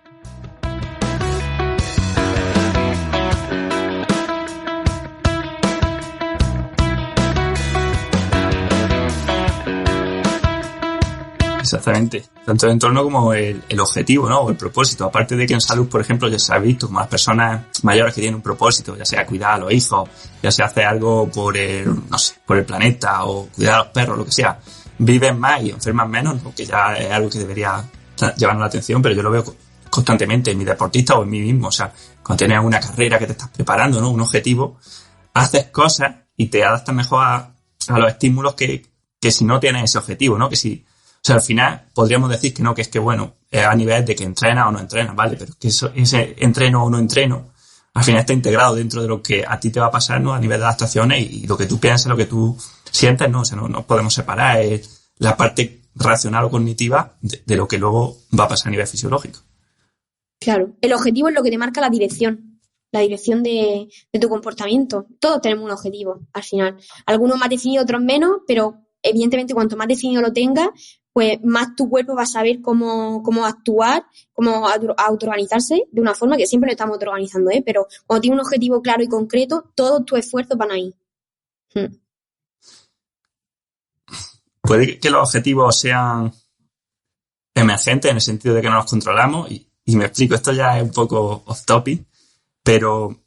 Exactamente. Tanto el entorno como el objetivo, ¿no? O el propósito. Aparte de que en salud, por ejemplo, ya se ha visto como las personas mayores que tienen un propósito, ya sea cuidar a los hijos, ya sea hacer algo por el planeta o cuidar a los perros, lo que sea, viven más y enferman menos, ¿no? Que ya es algo que debería llevarnos la atención, pero yo lo veo constantemente en mi deportista o en mí mismo. O sea, cuando tienes una carrera que te estás preparando, ¿no? Un objetivo, haces cosas y te adaptas mejor a los estímulos que si no tienes ese objetivo, ¿no? O sea, al final podríamos decir que no, que es que bueno, es a nivel de que entrena o no entrena, ¿vale? Pero que ese entreno o no entreno, al final está integrado dentro de lo que a ti te va a pasar, ¿no? A nivel de adaptaciones y lo que tú piensas, lo que tú sientes, ¿no? O sea, no podemos separar la parte racional o cognitiva de lo que luego va a pasar a nivel fisiológico. Claro, el objetivo es lo que te marca la dirección de tu comportamiento. Todos tenemos un objetivo, al final. Algunos más definidos, otros menos, pero evidentemente cuanto más definido lo tengas, pues más tu cuerpo va a saber cómo actuar, cómo autoorganizarse de una forma que siempre lo estamos autoorganizando, pero cuando tienes un objetivo claro y concreto, todos tus esfuerzos van ahí. Puede que los objetivos sean emergentes en el sentido de que no los controlamos y me explico, esto ya es un poco off topic, pero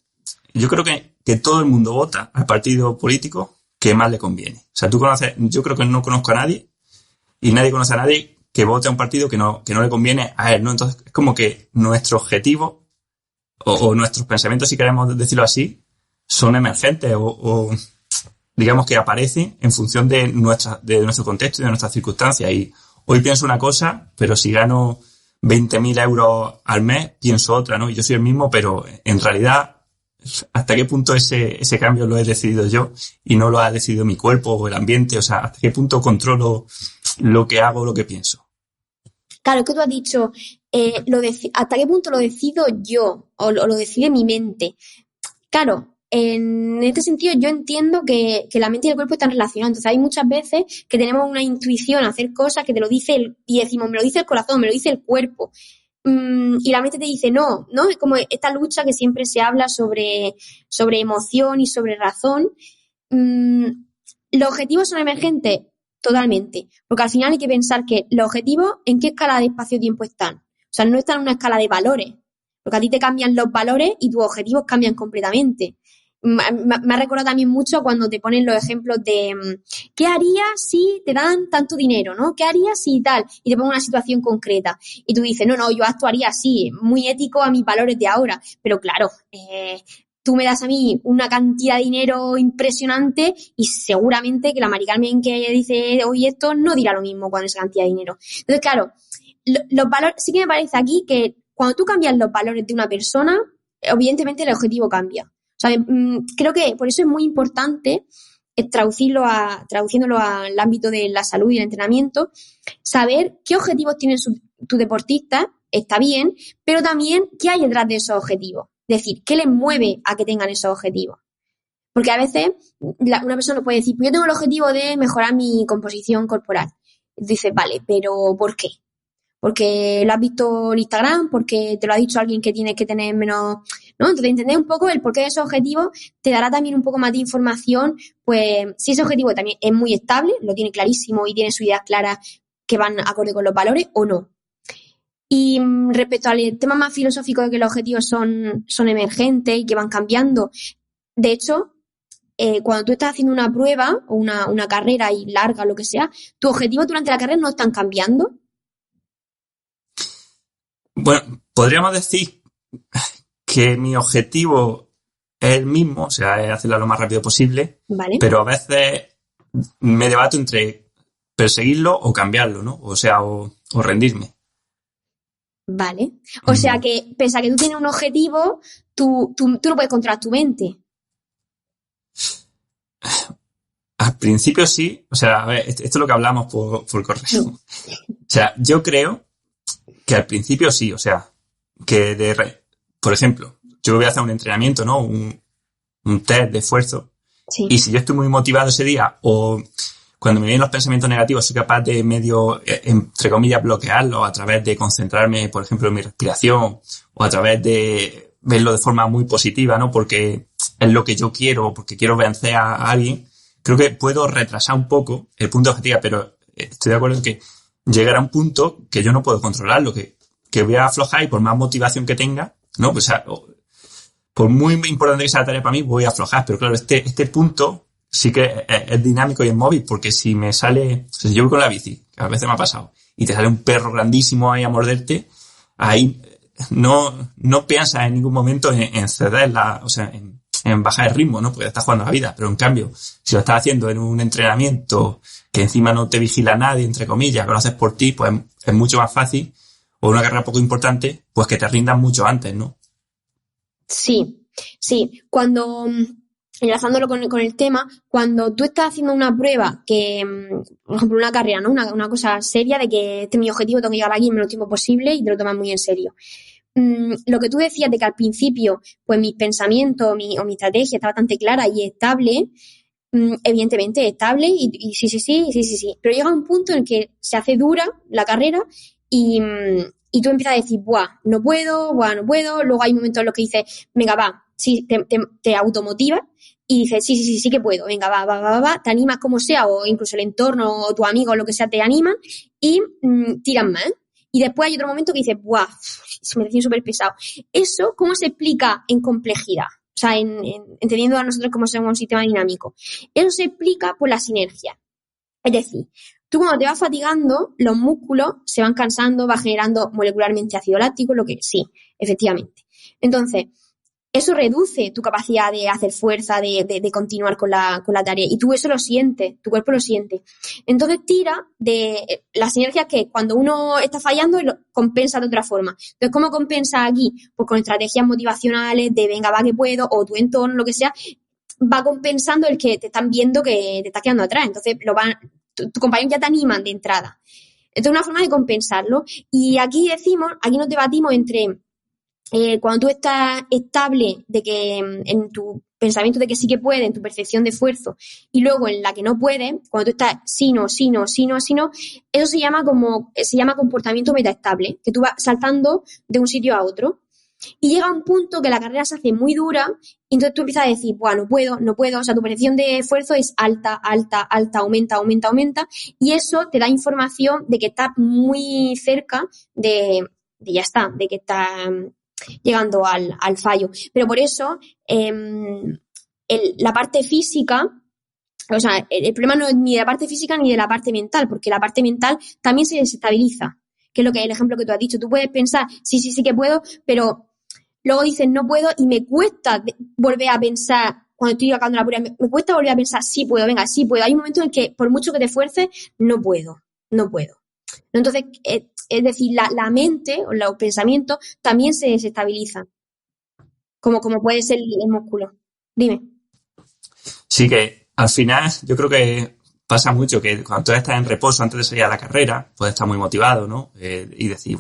yo creo que todo el mundo vota al partido político que más le conviene. O sea, yo creo que no conozco a nadie y nadie conoce a nadie que vote a un partido que no le conviene a él, ¿no? Entonces, es como que nuestro objetivo o nuestros pensamientos, si queremos decirlo así, son emergentes o digamos que aparecen en función de nuestro contexto y de nuestras circunstancias y hoy pienso una cosa, pero si gano 20.000 euros al mes, pienso otra, ¿no? Y yo soy el mismo, pero en realidad, ¿hasta qué punto ese cambio lo he decidido yo y no lo ha decidido mi cuerpo o el ambiente? O sea, ¿hasta qué punto controlo lo que hago, lo que pienso? Claro, es que tú has dicho, ¿hasta qué punto lo decido yo o lo decide mi mente? Claro, en este sentido yo entiendo que la mente y el cuerpo están relacionados. Entonces hay muchas veces que tenemos una intuición a hacer cosas que te lo dice y decimos, me lo dice el corazón, me lo dice el cuerpo. Y la mente te dice no, ¿no? Es como esta lucha que siempre se habla sobre emoción y sobre razón. ¿Los objetivos son emergentes? Totalmente. Porque al final hay que pensar que los objetivos, ¿en qué escala de espacio-tiempo están? O sea, no están en una escala de valores. Porque a ti te cambian los valores y tus objetivos cambian completamente. Me ha recordado también mucho cuando te ponen los ejemplos de ¿qué harías si te dan tanto dinero? ¿No? ¿Qué harías si tal? Y te pongo una situación concreta. Y tú dices, no, yo actuaría así, muy ético a mis valores de ahora. Pero claro, tú me das a mí una cantidad de dinero impresionante y seguramente que la Mari Carmen que dice hoy esto no dirá lo mismo con esa cantidad de dinero. Entonces, claro, los valores, sí que me parece aquí que cuando tú cambias los valores de una persona, evidentemente el objetivo cambia. O sea, creo que por eso es muy importante traduciéndolo al ámbito de la salud y el entrenamiento, saber qué objetivos tienen tu deportista, está bien, pero también qué hay detrás de esos objetivos. Es decir, qué les mueve a que tengan esos objetivos. Porque a veces una persona puede decir, pues yo tengo el objetivo de mejorar mi composición corporal. Dices, vale, pero ¿por qué? Porque lo has visto en Instagram, porque te lo ha dicho alguien que tienes que tener menos, ¿no? Entonces, entender un poco el porqué de esos objetivos te dará también un poco más de información, pues si ese objetivo también es muy estable, lo tiene clarísimo y tiene sus ideas claras que van acorde con los valores o no. Y respecto al tema más filosófico de que los objetivos son emergentes y que van cambiando, de hecho, cuando tú estás haciendo una prueba o una carrera y larga o lo que sea, tus objetivos durante la carrera no están cambiando. Bueno, podríamos decir que mi objetivo es el mismo, o sea, es hacerlo lo más rápido posible, ¿Vale? Pero a veces me debato entre perseguirlo o cambiarlo, ¿no? O sea, o rendirme. Vale. O sea que, pese a que tú tienes un objetivo, tú no puedes controlar tu mente. Al principio sí, o sea, a ver, esto es lo que hablamos por correo. O sea, yo creo que al principio sí, o sea, por ejemplo, yo voy a hacer un entrenamiento, ¿no? Un test de esfuerzo. Sí. Y si yo estoy muy motivado ese día o cuando me vienen los pensamientos negativos soy capaz de medio, entre comillas, bloquearlos a través de concentrarme, por ejemplo, en mi respiración o a través de verlo de forma muy positiva, ¿no? Porque es lo que yo quiero, porque quiero vencer a alguien. Creo que puedo retrasar un poco el punto de objetivo, pero estoy de acuerdo en que llegará un punto que yo no puedo controlarlo, que voy a aflojar y por más motivación que tenga, ¿no? Pues, o sea, por muy importante que sea la tarea para mí, voy a aflojar. Pero claro, este punto sí que es dinámico y es móvil, porque si me sale, o sea, si yo voy con la bici, que a veces me ha pasado, y te sale un perro grandísimo ahí a morderte, ahí no piensas en ningún momento en ceder o sea, en bajar el ritmo, ¿no? Porque estás jugando la vida. Pero en cambio, si lo estás haciendo en un entrenamiento que encima no te vigila nadie, entre comillas, que lo haces por ti, pues es mucho más fácil, o una carrera poco importante, pues que te rindas mucho antes, ¿no? Sí. Cuando, enlazándolo con el tema, cuando tú estás haciendo una prueba que, por ejemplo, una carrera, ¿no? Una cosa seria de que este es mi objetivo, tengo que llegar aquí en el menos tiempo posible y te lo tomas muy en serio. Lo que tú decías de que al principio, pues mis pensamientos o mi estrategia está bastante clara y estable, evidentemente estable y sí. Pero llega un punto en el que se hace dura la carrera y tú empiezas a decir, no puedo. Luego hay momentos en los que dices, venga, va, sí, te automotivas y dices, sí que puedo, venga, va, te animas como sea, o incluso el entorno o tu amigo o lo que sea te animan y tiran más. Y después hay otro momento que dices, se me decía súper pesado. ¿Eso cómo se explica en complejidad? O sea, entendiendo a nosotros cómo somos un sistema dinámico. Eso se explica por la sinergia. Es decir, tú cuando te vas fatigando, los músculos se van cansando, va generando molecularmente ácido láctico, lo que sí, efectivamente. Entonces, eso reduce tu capacidad de hacer fuerza, de continuar con la tarea. Y tú eso lo sientes, tu cuerpo lo siente. Entonces tira de las sinergias que cuando uno está fallando, lo compensa de otra forma. Entonces, ¿cómo compensa aquí? Pues con estrategias motivacionales de venga, va que puedo, o tu entorno, lo que sea, va compensando el que te están viendo que te estás quedando atrás. Entonces, tu compañero ya te animan de entrada. Entonces, una forma de compensarlo. Y aquí nos debatimos entre cuando tú estás estable de que en tu pensamiento de que sí que puedes, en tu percepción de esfuerzo, y luego en la que no puedes, cuando tú estás sí, no, eso se llama comportamiento metaestable, que tú vas saltando de un sitio a otro. Y llega un punto que la carrera se hace muy dura y entonces tú empiezas a decir, bueno, no puedo, o sea, tu percepción de esfuerzo es alta, aumenta, y eso te da información de que estás muy cerca de ya está, de que estás llegando al fallo. Pero por eso la parte física, o sea, el problema no es ni de la parte física ni de la parte mental, porque la parte mental también se desestabiliza, que es lo que el ejemplo que tú has dicho. Tú puedes pensar, sí que puedo, pero luego dices no puedo y me cuesta volver a pensar, cuando estoy acabando la prueba, me cuesta volver a pensar sí puedo. Hay un momento en el que por mucho que te esfuerces, no puedo. Entonces, es decir, la mente o los pensamientos también se desestabilizan, como puede ser el músculo. Dime. Sí, que al final yo creo que pasa mucho que cuando tú estás en reposo antes de salir a la carrera, puedes estar muy motivado, ¿no? Y decir,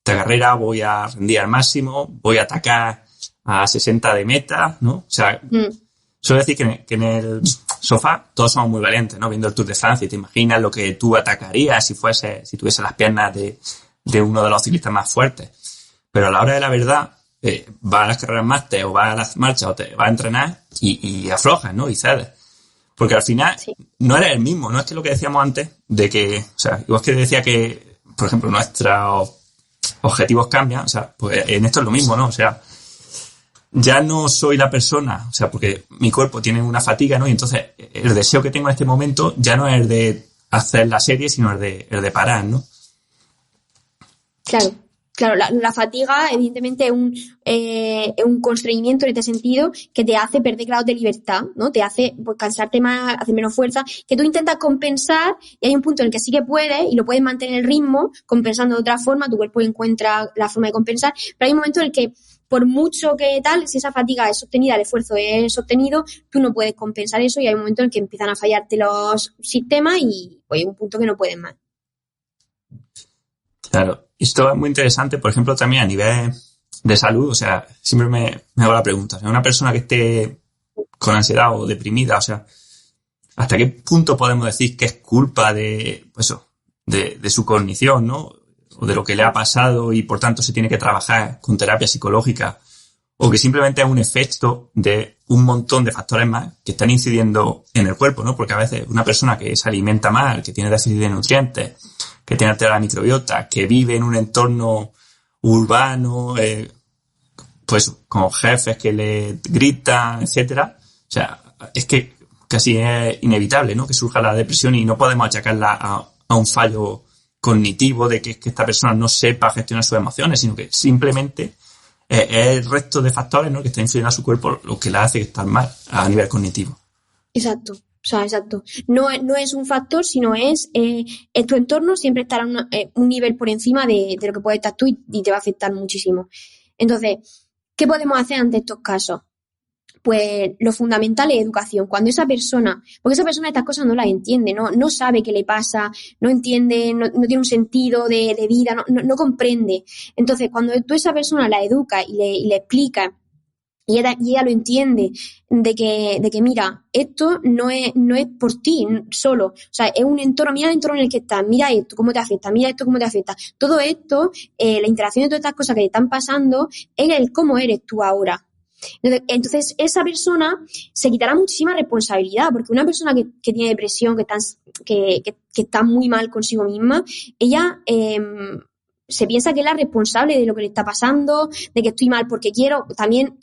esta carrera voy a rendir al máximo, voy a atacar a 60 de meta, ¿no? O sea, suelo decir que en el sofá todos somos muy valientes, ¿no? Viendo el Tour de Francia y te imaginas lo que tú atacarías si tuviese las piernas de uno de los ciclistas más fuertes. Pero a la hora de la verdad, vas a las carreras máster o vas a las marchas o te vas a entrenar y aflojas, ¿no? Y cedes. Porque al final no eres el mismo, no es que lo que decíamos antes de que, o sea, igual que decía que, por ejemplo, nuestros objetivos cambian, o sea, pues en esto es lo mismo, ¿no? O sea, ya no soy la persona, o sea, porque mi cuerpo tiene una fatiga, ¿no? Y entonces el deseo que tengo en este momento ya no es el de hacer la serie, sino el de parar, ¿no? Claro, la fatiga evidentemente es un constreñimiento en este sentido que te hace perder grados de libertad, ¿no? Te hace pues, cansarte más, hacer menos fuerza, que tú intentas compensar y hay un punto en el que sí que puedes y lo puedes mantener el ritmo compensando de otra forma, tu cuerpo encuentra la forma de compensar, pero hay un momento en el que por mucho que tal, si esa fatiga es sostenida, el esfuerzo es sostenido, tú no puedes compensar eso y hay un momento en el que empiezan a fallarte los sistemas y pues, hay un punto que no puedes más. Claro, esto es muy interesante, por ejemplo, también a nivel de salud, o sea, siempre me hago la pregunta, o sea, una persona que esté con ansiedad o deprimida, o sea, ¿hasta qué punto podemos decir que es culpa de su cognición, ¿no? O de lo que le ha pasado y por tanto se tiene que trabajar con terapia psicológica, o que simplemente es un efecto de un montón de factores más que están incidiendo en el cuerpo, ¿no? Porque a veces una persona que se alimenta mal, que tiene déficit de nutrientes, que tiene alterada la microbiota, que vive en un entorno urbano, pues con jefes que le gritan, etcétera, o sea, es que casi es inevitable, ¿no? Que surja la depresión y no podemos achacarla a un fallo cognitivo de que esta persona no sepa gestionar sus emociones, sino que simplemente es el resto de factores, ¿no? Que está influyendo a su cuerpo lo que le hace estar mal a nivel cognitivo. Exacto. O sea, exacto. No es un factor, sino es tu entorno siempre estará un nivel por encima de lo que puedes estar tú y te va a afectar muchísimo. Entonces, ¿qué podemos hacer ante estos casos? Pues lo fundamental es educación. Cuando porque esa persona estas cosas no las entiende, no sabe qué le pasa, no entiende, no tiene un sentido de vida, no comprende. Entonces, cuando tú a esa persona la educas y le explicas y ella lo entiende de que mira, esto no es por ti solo, o sea, es un entorno, mira el entorno en el que estás, mira esto cómo te afecta, mira esto cómo te afecta, todo esto, la interacción de todas estas cosas que te están pasando es el cómo eres tú ahora. Entonces esa persona se quitará muchísima responsabilidad, porque una persona que tiene depresión, que está muy mal consigo misma, ella se piensa que es la responsable de lo que le está pasando, de que estoy mal porque quiero. También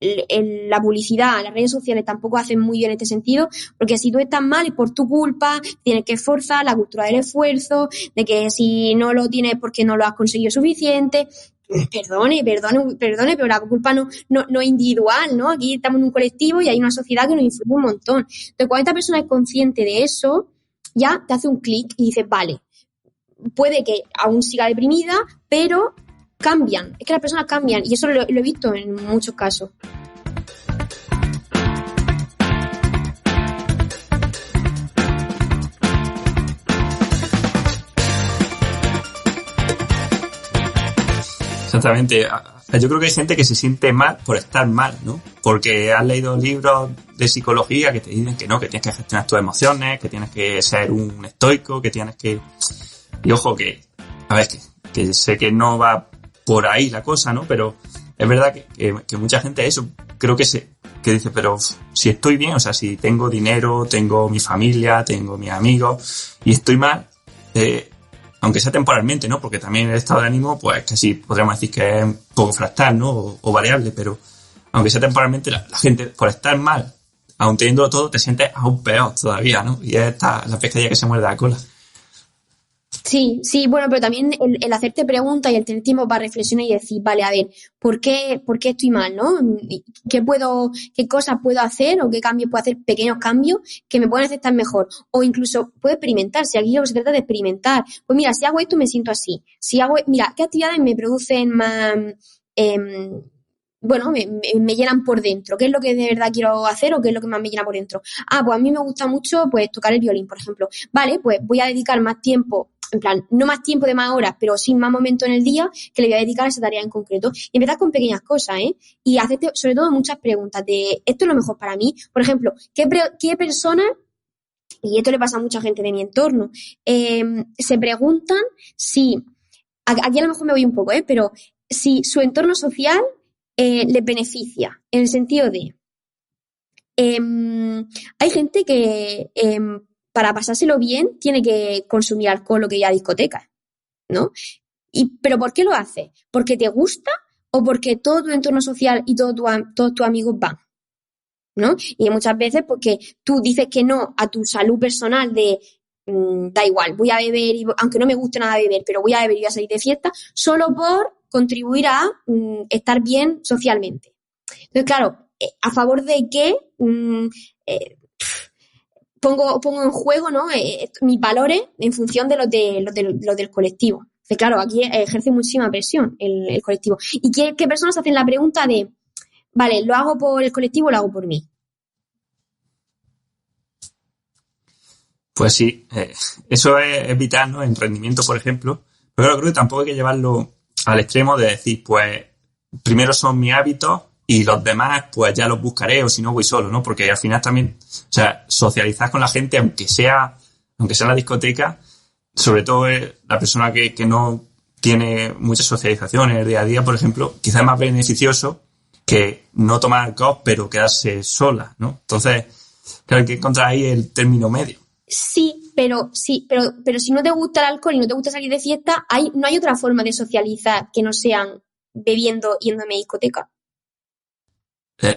la publicidad, las redes sociales tampoco hacen muy bien en este sentido, porque si tú estás mal es por tu culpa, tienes que esforzar, la cultura del esfuerzo, de que si no lo tienes porque no lo has conseguido suficiente, Perdone, pero la culpa no es individual, ¿no? Aquí estamos en un colectivo y hay una sociedad que nos influye un montón. Entonces, cuando esta persona es consciente de eso, ya te hace un clic y dices, vale, puede que aún siga deprimida, pero cambian. Es que las personas cambian y eso lo he visto en muchos casos. Exactamente. Yo creo que hay gente que se siente mal por estar mal, ¿no? Porque has leído libros de psicología que te dicen que no, que tienes que gestionar tus emociones, que tienes que ser un estoico, que tienes que... Y ojo que, a ver, que sé que no va por ahí la cosa, ¿no? Pero es verdad que mucha gente eso, creo que dice, pero si estoy bien, o sea, si tengo dinero, tengo mi familia, tengo mis amigos y estoy mal, aunque sea temporalmente, ¿no? Porque también el estado de ánimo, pues casi podríamos decir que es un poco fractal, ¿no? O variable, pero aunque sea temporalmente, la gente, por estar mal, aun teniendo todo, te sientes aún peor todavía, ¿no? Y es la pescadilla que se muerde la cola. Sí, bueno, pero también el hacerte preguntas y el tener tiempo para reflexionar y decir, vale, a ver, ¿por qué estoy mal, no? ¿Qué cosas puedo hacer o qué cambios puedo hacer, pequeños cambios que me puedan aceptar mejor? O incluso puedo experimentar, si aquí lo que se trata de experimentar. Pues mira, si hago esto me siento así. Mira, ¿qué actividades me producen más, bueno, me llenan por dentro? ¿Qué es lo que de verdad quiero hacer o qué es lo que más me llena por dentro? Pues a mí me gusta mucho, pues, tocar el violín, por ejemplo. Vale, pues voy a dedicar más tiempo, en plan, no más tiempo de más horas, pero sí más momentos en el día que le voy a dedicar a esa tarea en concreto. Y empezar con pequeñas cosas, y hacerte, sobre todo, muchas preguntas de, ¿esto es lo mejor para mí? Por ejemplo, ¿qué personas, y esto le pasa a mucha gente de mi entorno, se preguntan si, aquí a lo mejor me voy un poco, pero si su entorno social les beneficia, en el sentido de, hay gente que para pasárselo bien tiene que consumir alcohol o que ir a discotecas, ¿no? ¿Pero por qué lo hace? ¿Porque te gusta o porque todo tu entorno social y todos tus amigos van? ¿No? Y muchas veces porque tú dices que no a tu salud personal de da igual, voy a beber, aunque no me guste nada beber, pero voy a beber y voy a salir de fiesta, solo por contribuir a estar bien socialmente. Entonces, claro, ¿a favor de qué pongo en juego, ¿no? Mis valores en función de los del colectivo? Entonces, claro, aquí ejerce muchísima presión el colectivo. ¿Y qué personas hacen la pregunta de, vale, ¿lo hago por el colectivo o lo hago por mí? Pues sí, eso es vital, ¿no? En rendimiento, por ejemplo. Pero creo que tampoco hay que llevarlo al extremo de decir, pues, primero son mis hábitos y los demás, pues ya los buscaré o si no voy solo, ¿no? Porque al final también, o sea, socializar con la gente, aunque sea en la discoteca, sobre todo la persona que no tiene mucha socialización en el día a día, por ejemplo, quizás es más beneficioso que no tomar alcohol, pero quedarse sola, ¿no? Entonces, claro, hay que encontrar ahí el término medio. Sí, pero si no te gusta el alcohol y no te gusta salir de fiesta, no hay otra forma de socializar que no sean bebiendo, yendo a una discoteca.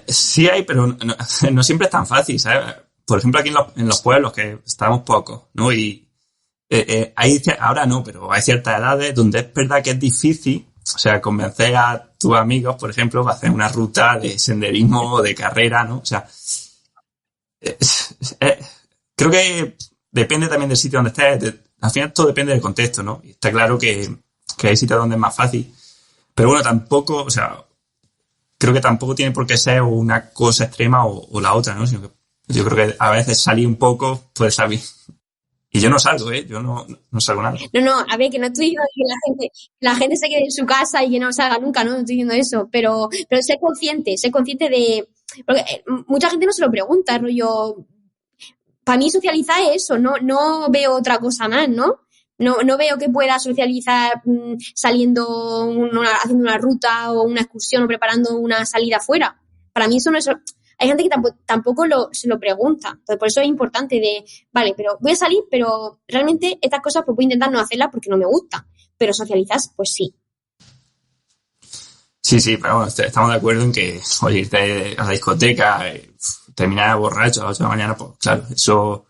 Sí hay, pero no siempre es tan fácil, ¿sabes? Por ejemplo, aquí en los pueblos, que estamos pocos, ¿no? Y ahora no, pero hay ciertas edades donde es verdad que es difícil, o sea, convencer a tus amigos, por ejemplo, para hacer una ruta de senderismo o de carrera, ¿no? O sea, creo que depende también del sitio donde estés. Al final todo depende del contexto, ¿no? Y está claro que hay sitios donde es más fácil. Pero bueno, tampoco, o sea, creo que tampoco tiene por qué ser una cosa extrema o la otra, ¿no? Sino que yo creo que a veces salir un poco puede estar bien. Y yo no salgo, yo no salgo nada. No, a ver, que no estoy diciendo que la gente se quede en su casa y que no salga nunca, no estoy diciendo eso, pero sé consciente de, porque mucha gente no se lo pregunta, rollo, para mí socializar es eso, no veo otra cosa más, ¿no? No veo que pueda socializar saliendo, haciendo una ruta o una excursión o preparando una salida afuera. Para mí eso no es... Hay gente que tampoco se lo pregunta. Entonces, por eso es importante de, vale, pero voy a salir, pero realmente estas cosas pues voy a intentar no hacerlas porque no me gustan. Pero socializar, pues sí. Sí, pero bueno, estamos de acuerdo en que, oye, irte a la discoteca, terminar borracho a las 8 de la mañana, pues claro, eso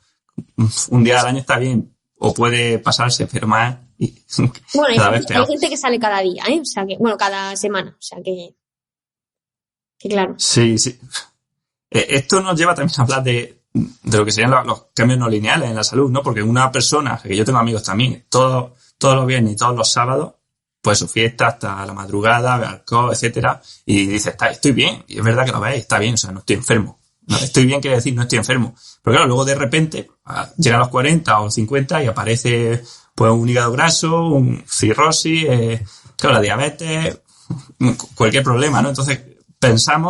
un día al año está bien, o puede pasarse, pero más Y Bueno, cada vez hay peor. gente que sale cada día, ¿eh? O sea que, bueno, cada semana. O sea que claro. Sí, sí. Esto nos lleva también a hablar de lo que serían los cambios no lineales en la salud, ¿no? Porque una persona, que yo tengo amigos también, todos los viernes y todos los sábados, pues su fiesta hasta la madrugada, bebe alcohol, etcétera, y dice, estoy bien, y es verdad que lo veis, está bien, o sea, no estoy enfermo. No, estoy bien quiere decir no estoy enfermo. Pero claro, luego de repente llega a los 40 o 50 y aparece pues un hígado graso, un cirrosis, claro, la diabetes, cualquier problema, ¿no? Entonces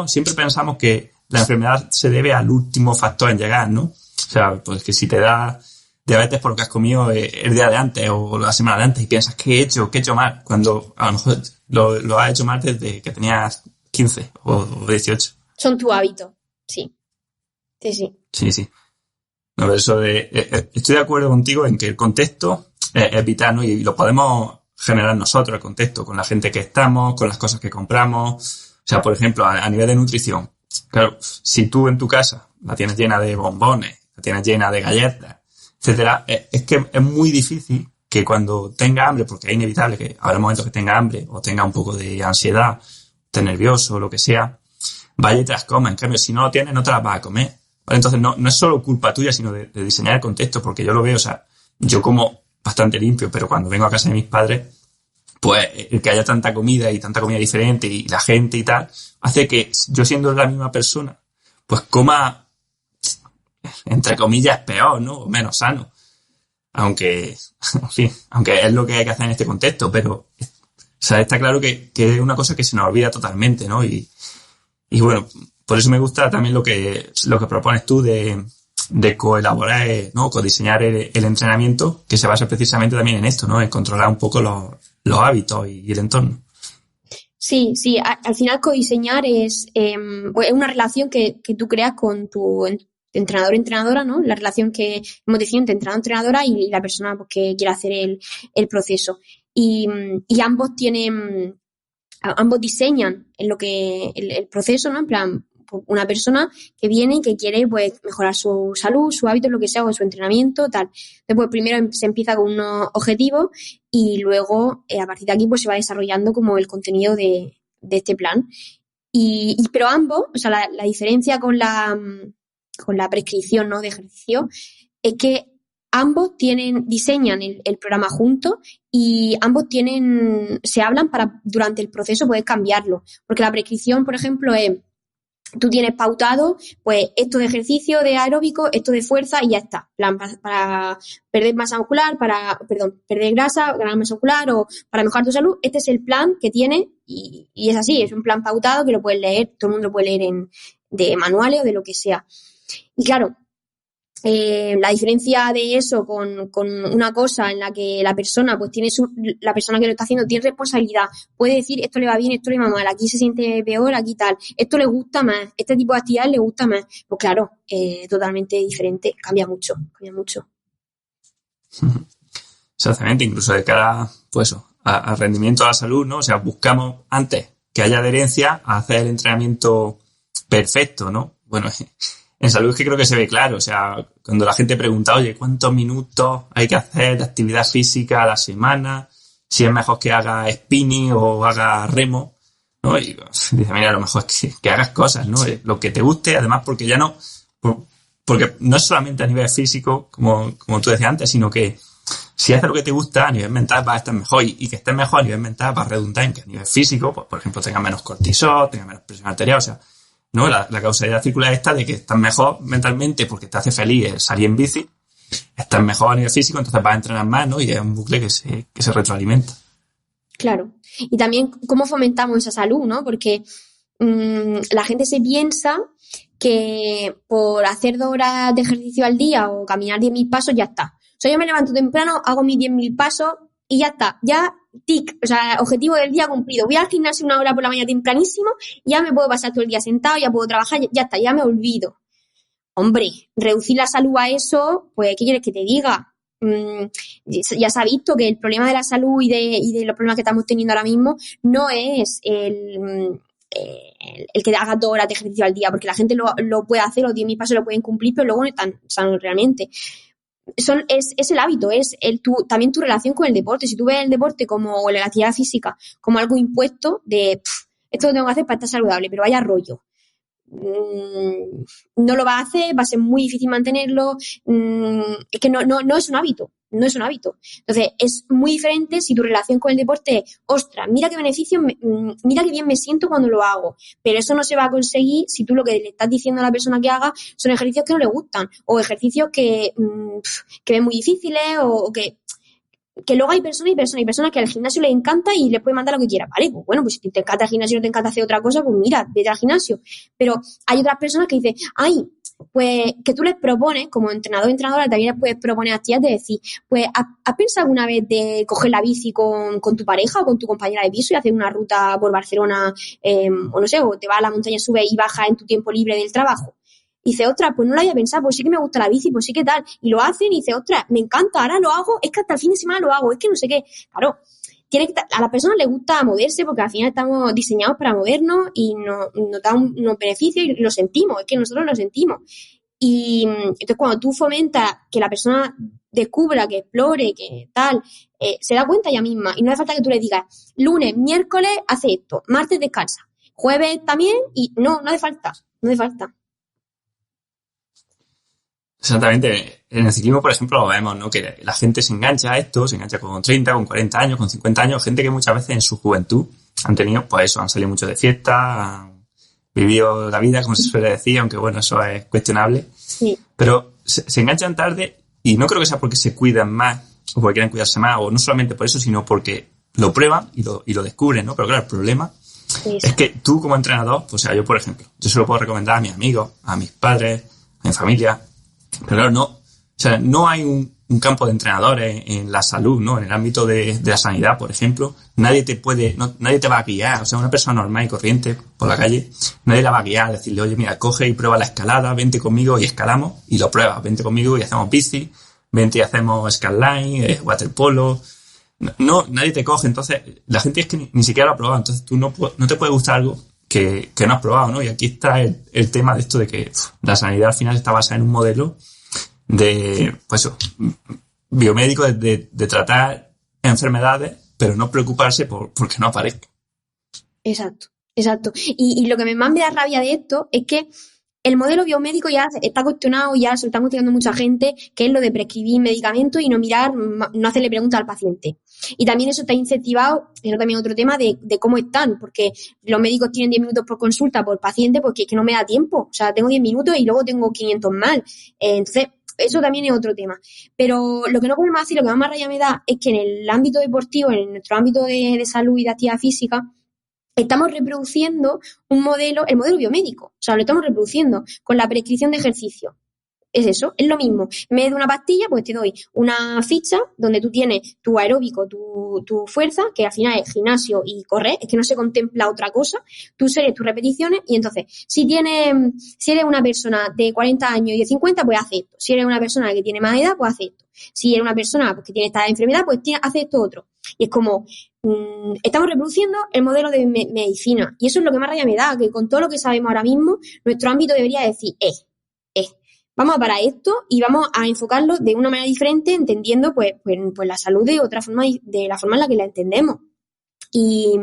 siempre pensamos que la enfermedad se debe al último factor en llegar, ¿no? O sea, pues que si te da diabetes por lo que has comido el día de antes o la semana de antes y piensas, ¿qué he hecho mal? Cuando a lo mejor lo has hecho mal desde que tenías 15 o 18. Son tu hábito, sí. Sí, sí. Sí, sí. No, pero eso estoy de acuerdo contigo en que el contexto es vital, ¿no? Y lo podemos generar nosotros, el contexto, con la gente que estamos, con las cosas que compramos. O sea, por ejemplo, a nivel de nutrición. Claro, si tú en tu casa la tienes llena de bombones, la tienes llena de galletas, etcétera, es que es muy difícil que cuando tenga hambre, porque es inevitable que habrá momentos que tenga hambre o tenga un poco de ansiedad, esté nervioso o lo que sea, vaya y te las coma. En cambio, si no lo tienes, no te las vas a comer. ¿Vale? Entonces, no es solo culpa tuya, sino de diseñar el contexto, porque yo lo veo, o sea, yo como bastante limpio, pero cuando vengo a casa de mis padres, pues el que haya tanta comida y tanta comida diferente y la gente y tal, hace que yo siendo la misma persona, pues coma, entre comillas, peor, ¿no? O menos sano. Aunque, en fin, aunque es lo que hay que hacer en este contexto, pero, o sea, está claro que es una cosa que se nos olvida totalmente, ¿no? Y bueno, por eso me gusta también lo que propones tú de coelaborar, ¿no? Codiseñar el entrenamiento, que se basa precisamente también en esto, ¿no? En controlar un poco los hábitos y el entorno. Sí, sí, al final codiseñar es una relación que tú creas con tu entrenador o entrenadora, ¿no? La relación que hemos decidido entre entrenador-entrenadora y la persona pues, que quiere hacer el proceso. Y ambos diseñan en lo que el proceso, ¿no? En plan, una persona que viene y que quiere pues mejorar su salud, su hábito, lo que sea, o su entrenamiento, tal. Después primero se empieza con unos objetivos y luego a partir de aquí pues se va desarrollando como el contenido de este plan. Pero ambos, o sea, la diferencia con la prescripción, ¿no? de ejercicio es que ambos diseñan el programa juntos y ambos se hablan para durante el proceso poder cambiarlo. Porque la prescripción, por ejemplo, es tú tienes pautado, pues, esto de ejercicio, de aeróbico, esto de fuerza y ya está. Plan, para perder masa muscular, perder grasa, ganar masa muscular o para mejorar tu salud. Este es el plan que tienes y es así, es un plan pautado que lo puedes leer, todo el mundo lo puede leer de manuales o de lo que sea. Y claro, la diferencia de eso con una cosa en la que la persona pues la persona que lo está haciendo tiene responsabilidad, puede decir esto le va bien, esto le va mal, aquí se siente peor, aquí tal, esto le gusta más, este tipo de actividades le gusta más, pues claro, totalmente diferente, cambia mucho. Exactamente, incluso de cara, pues, al rendimiento, a la salud, ¿no? O sea, buscamos antes que haya adherencia a hacer el entrenamiento perfecto, ¿no? Bueno, en salud es que creo que se ve claro, o sea, cuando la gente pregunta, oye, ¿cuántos minutos hay que hacer de actividad física a la semana? Si es mejor que haga spinning o haga remo, ¿no? Y dice, mira, lo mejor es que hagas cosas, ¿no? Lo que te guste, además, porque ya no, porque no es solamente a nivel físico, como tú decías antes, sino que si haces lo que te gusta, a nivel mental vas a estar mejor y que estés mejor a nivel mental va a redundar en que a nivel físico, pues, por ejemplo, tengas menos cortisol, tengas menos presión arterial, o sea, ¿no? La causalidad circular esta de que estás mejor mentalmente porque te hace feliz salir en bici, estás mejor a nivel físico, entonces vas a entrenar más, ¿no? Y es un bucle que se retroalimenta. Claro. Y también cómo fomentamos esa salud, ¿no? Porque la gente se piensa que por hacer 2 horas de ejercicio al día o caminar 10.000 pasos ya está. O sea, yo me levanto temprano, hago mis 10.000 pasos y ya está. Ya, tic, o sea, objetivo del día cumplido. Voy al gimnasio 1 hora por la mañana tempranísimo, ya me puedo pasar todo el día sentado, ya puedo trabajar, ya está, ya me olvido. Hombre, reducir la salud a eso, pues, ¿qué quieres que te diga? Ya se ha visto que el problema de la salud y de los problemas que estamos teniendo ahora mismo no es el que haga 2 horas de ejercicio al día, porque la gente lo puede hacer, los 10.000 pasos lo pueden cumplir, pero luego no están sanos realmente. es el hábito, también tu relación con el deporte. Si tú ves el deporte o la actividad física como algo impuesto esto lo tengo que hacer para estar saludable, pero vaya rollo. No lo va a hacer, va a ser muy difícil mantenerlo, es que no es un hábito, no es un hábito. Entonces, es muy diferente si tu relación con el deporte es, ostras, mira qué beneficios, mira qué bien me siento cuando lo hago, pero eso no se va a conseguir si tú lo que le estás diciendo a la persona que haga son ejercicios que no le gustan, o ejercicios que ven muy difíciles, o que luego hay personas que al gimnasio les encanta y les puede mandar lo que quiera, ¿vale? Pues bueno, pues si te encanta el gimnasio y no te encanta hacer otra cosa, pues mira, vete al gimnasio. Pero hay otras personas que dicen, ay, pues que tú les propones, como entrenador o entrenadora, también les puedes proponer actividades de decir, pues, ¿has pensado alguna vez de coger la bici con tu pareja o con tu compañera de piso y hacer una ruta por Barcelona, o no sé, o te vas a la montaña, subes y bajas en tu tiempo libre del trabajo? Y dice, ostras, pues no lo había pensado, pues sí que me gusta la bici, pues sí que tal. Y lo hacen y dice, ostras, me encanta, ahora lo hago, es que hasta el fin de semana lo hago, es que no sé qué. Claro, a las personas les gusta moverse porque al final estamos diseñados para movernos y nos da unos beneficios y lo sentimos, es que nosotros lo sentimos. Y entonces cuando tú fomentas que la persona descubra, que explore, que tal, se da cuenta ella misma. Y no hace falta que tú le digas, lunes, miércoles hace esto, martes descansa, jueves también, y no hace falta, no hace falta. Exactamente. En el ciclismo, por ejemplo, lo vemos, ¿no? Que la gente se engancha a esto, se engancha con 30, con 40 años, con 50 años, gente que muchas veces en su juventud han tenido, pues eso, han salido mucho de fiesta, han vivido la vida, como se suele decir, aunque bueno, eso es cuestionable. Sí. Pero se enganchan tarde y no creo que sea porque se cuidan más o porque quieren cuidarse más, o no solamente por eso, sino porque lo prueban y lo descubren, ¿no? Pero claro, el problema es que tú como entrenador, pues o sea, yo por ejemplo, yo se lo puedo recomendar a mis amigos, a mis padres, a mi familia. Pero claro, no hay un campo de entrenadores en la salud, ¿no? En el ámbito de la sanidad, por ejemplo, nadie te va a guiar. O sea, una persona normal y corriente por la calle, nadie la va a guiar, decirle, oye, mira, coge y prueba la escalada, vente conmigo y escalamos, y lo pruebas, vente conmigo y hacemos bici, vente y hacemos skyline, waterpolo. No, nadie te coge. Entonces, la gente es que ni siquiera lo ha probado. Entonces, tú no te puede gustar algo que no has probado, ¿no? Y aquí está el tema de esto de que la sanidad al final está basada en un modelo de, pues biomédico de tratar enfermedades, pero no preocuparse porque no aparezca. Exacto. Y lo que más me da rabia de esto es que el modelo biomédico ya está cuestionado, ya se lo está cuestionando mucha gente, que es lo de prescribir medicamentos y no hacerle preguntas al paciente. Y también eso está incentivado, eso también es otro tema de cómo están, porque los médicos tienen 10 minutos por consulta por paciente, porque es que no me da tiempo. O sea, tengo 10 minutos y luego tengo 500 más. Entonces, eso también es otro tema. Pero lo que no come más y lo que más rabia me da es que en el ámbito deportivo, en nuestro ámbito de salud y de actividad física, estamos reproduciendo el modelo biomédico. O sea, lo estamos reproduciendo con la prescripción de ejercicio. Es eso, es lo mismo. En vez de una pastilla, pues te doy una ficha donde tú tienes tu aeróbico, tu fuerza, que al final es gimnasio y correr, es que no se contempla otra cosa, tus series, tus repeticiones, y entonces, si eres una persona de 40 años y de 50, pues hace esto. Si eres una persona que tiene más edad, pues hace esto. Si eres una persona pues, que tiene esta enfermedad, pues hace esto otro. Y es como, estamos reproduciendo el modelo de medicina. Y eso es lo que más rabia me da, que con todo lo que sabemos ahora mismo, nuestro ámbito debería decir, vamos a parar esto y vamos a enfocarlo de una manera diferente, entendiendo pues la salud de otra forma, de la forma en la que la entendemos. Y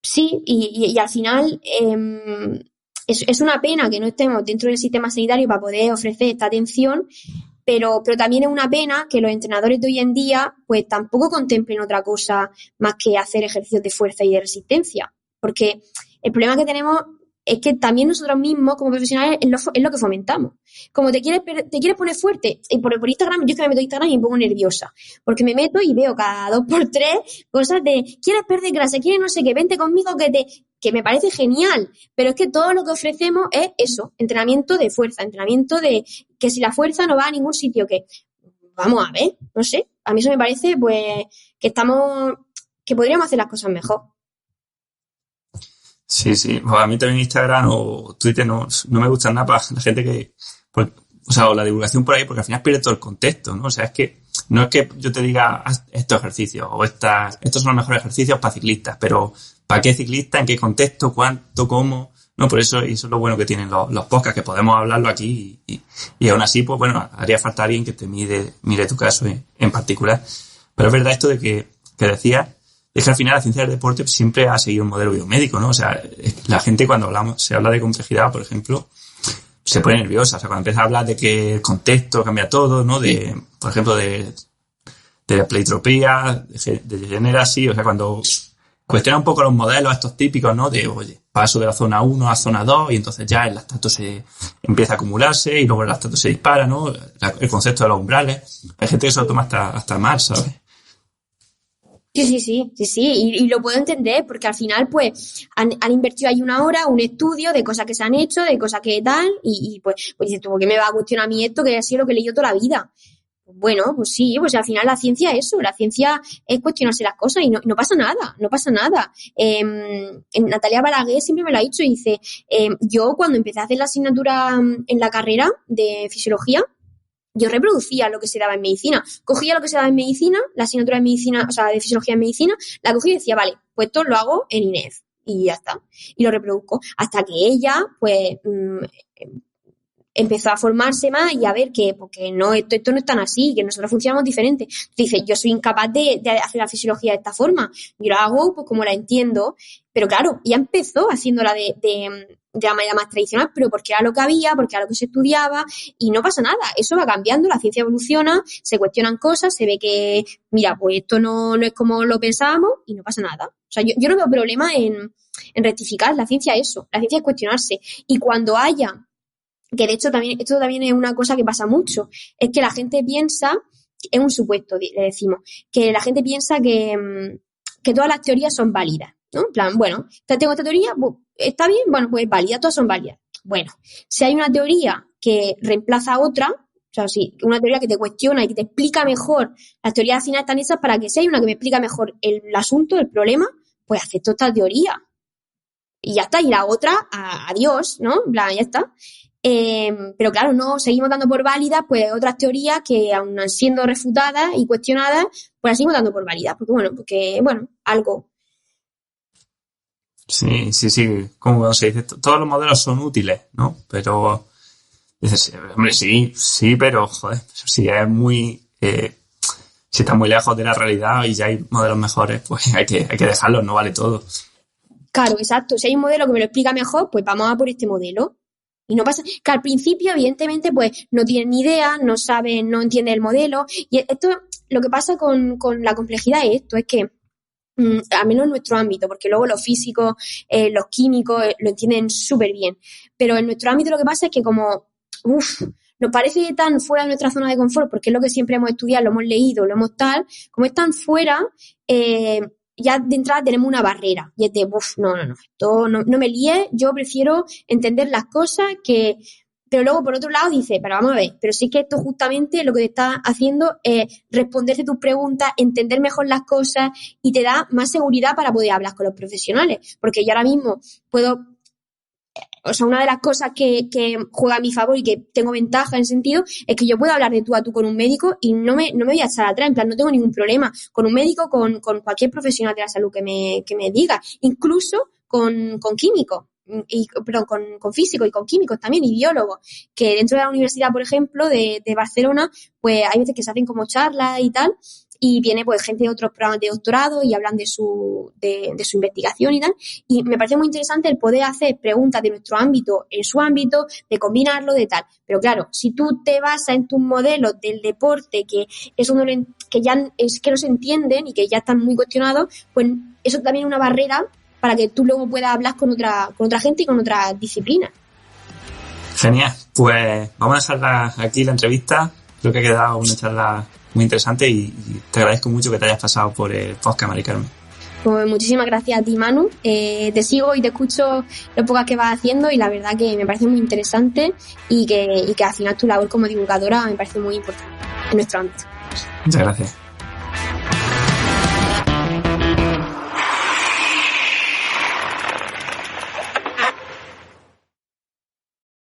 sí, y al final es una pena que no estemos dentro del sistema sanitario para poder ofrecer esta atención, pero también es una pena que los entrenadores de hoy en día pues tampoco contemplen otra cosa más que hacer ejercicios de fuerza y de resistencia, porque el problema que tenemos es que también nosotros mismos, como profesionales, es lo que fomentamos. Como te quieres poner fuerte, y por Instagram, yo es que me meto a Instagram y me pongo nerviosa, porque me meto y veo cada 2x3 cosas de, ¿quieres perder grasa? ¿Quieres no sé qué? Vente conmigo que me parece genial, pero es que todo lo que ofrecemos es eso, entrenamiento de fuerza, entrenamiento de que si la fuerza no va a ningún sitio, que vamos a ver, no sé, a mí eso me parece pues que podríamos hacer las cosas mejor. Sí. Pues a mí también Instagram o Twitter no me gustan nada para la gente que, pues, o la divulgación por ahí, porque al final pierde todo el contexto, ¿no? O sea, es que no es que yo te diga haz estos ejercicios o estos son los mejores ejercicios para ciclistas, pero ¿para qué ciclista? ¿En qué contexto? ¿Cuánto? ¿Cómo? ¿no? Por eso, y eso es lo bueno que tienen los podcasts, que podemos hablarlo aquí y aún así, pues bueno, haría falta alguien que te mire tu caso en particular. Pero es verdad esto de que decía, es que al final la ciencia del deporte siempre ha seguido un modelo biomédico, ¿no? O sea, la gente cuando se habla de complejidad, por ejemplo, se pone nerviosa. O sea, cuando empieza a hablar de que el contexto cambia todo, ¿no? Por ejemplo, de la pleitropía, de Generacy, o sea, cuando cuestiona un poco los modelos estos típicos, ¿no? De, oye, paso de la zona 1 a zona 2 y entonces ya el lactato se empieza a acumularse y luego el lactato se dispara, ¿no? El concepto de los umbrales. Hay gente que se lo toma hasta mal, ¿sabes? Sí. Y lo puedo entender porque al final, pues, han invertido ahí una hora, un estudio de cosas que se han hecho, de cosas que tal, y pues dices tú, ¿por qué me va a cuestionar a mí esto que ha sido lo que he leído toda la vida? Bueno, pues sí, pues al final la ciencia es eso, la ciencia es cuestionarse las cosas y no pasa nada. Natalia Balaguer siempre me lo ha dicho y dice, yo cuando empecé a hacer la asignatura en la carrera de fisiología, yo reproducía lo que se daba en medicina. Cogía lo que se daba en medicina, la asignatura de medicina, o sea, de fisiología en medicina, la cogía y decía, vale, pues esto lo hago en INEF y ya está. Y lo reproduzco. Hasta que ella, pues, empezó a formarse más y a ver que, porque no, esto no es tan así, que nosotros funcionamos diferente. Dice, yo soy incapaz de hacer la fisiología de esta forma. Yo la hago, pues, como la entiendo. Pero claro, ella empezó haciéndola de la manera más tradicional, pero porque era lo que había, porque era lo que se estudiaba, y no pasa nada. Eso va cambiando, la ciencia evoluciona, se cuestionan cosas, se ve que, mira, pues esto no es como lo pensábamos y no pasa nada. O sea, yo no veo problema en rectificar. La ciencia es eso, la ciencia es cuestionarse. Y cuando haya, que de hecho esto también es una cosa que pasa mucho, es que la gente piensa, es un supuesto, le decimos, que la gente piensa que todas las teorías son válidas, ¿no? En plan, bueno, tengo esta teoría, pues, ¿está bien? Bueno, pues es válida, todas son válidas. Bueno, si hay una teoría que reemplaza a otra, o sea, si una teoría que te cuestiona y que te explica mejor, las teorías al final están hechas para que si hay una que me explica mejor el asunto, el problema, pues acepto esta teoría. Y ya está, y la otra, adiós, ¿no? En plan, ya está. Pero claro, no seguimos dando por válidas pues otras teorías que aun siendo refutadas y cuestionadas, pues las seguimos dando por válidas, porque algo. Sí, como se dice, todos los modelos son útiles, ¿no? Pero dices, hombre, sí, pero joder, si es si está muy lejos de la realidad y ya hay modelos mejores, pues hay que dejarlos, no vale todo. Claro, exacto. Si hay un modelo que me lo explica mejor, pues vamos a por este modelo. Y no pasa, que al principio, evidentemente, pues no tienen ni idea, no saben, no entienden el modelo. Y esto, lo que pasa con la complejidad es esto, es que, al menos en nuestro ámbito, porque luego los físicos, los químicos lo entienden súper bien. Pero en nuestro ámbito lo que pasa es que nos parece tan fuera de nuestra zona de confort, porque es lo que siempre hemos estudiado, lo hemos leído, lo hemos tal, como es tan fuera, ya de entrada tenemos una barrera. Y es de, no, esto no me líes, yo prefiero entender las cosas que... Pero luego, por otro lado, dice, pero vamos a ver, pero sí que esto justamente lo que te está haciendo es responderte tus preguntas, entender mejor las cosas y te da más seguridad para poder hablar con los profesionales. Porque yo ahora mismo puedo... O sea, una de las cosas que juega a mi favor y que tengo ventaja en ese sentido es que yo puedo hablar de tú a tú con un médico y no me voy a echar atrás, en plan, no tengo ningún problema con un médico, con cualquier profesional de la salud que me diga, incluso con químicos, con físicos y con químicos también y biólogos, que dentro de la universidad, por ejemplo, de Barcelona, pues hay veces que se hacen como charlas y tal, y viene pues gente de otros programas de doctorado y hablan de su investigación y tal, y me parece muy interesante el poder hacer preguntas de nuestro ámbito en su ámbito, de combinarlo, de tal. Pero claro, si tú te basas en tus modelos del deporte, que eso que ya es que no se entienden y que ya están muy cuestionados, pues eso también es una barrera para que tú luego puedas hablar con otra gente y con otras disciplinas. Genial, pues vamos a dejar aquí la entrevista. Creo que ha quedado una charla muy interesante y te agradezco mucho que te hayas pasado por el podcast, Mari Carmen. Pues muchísimas gracias a ti, Manu. Te sigo y te escucho lo pocas que vas haciendo y la verdad que me parece muy interesante y que al final tu labor como divulgadora me parece muy importante en nuestro ámbito. Muchas gracias.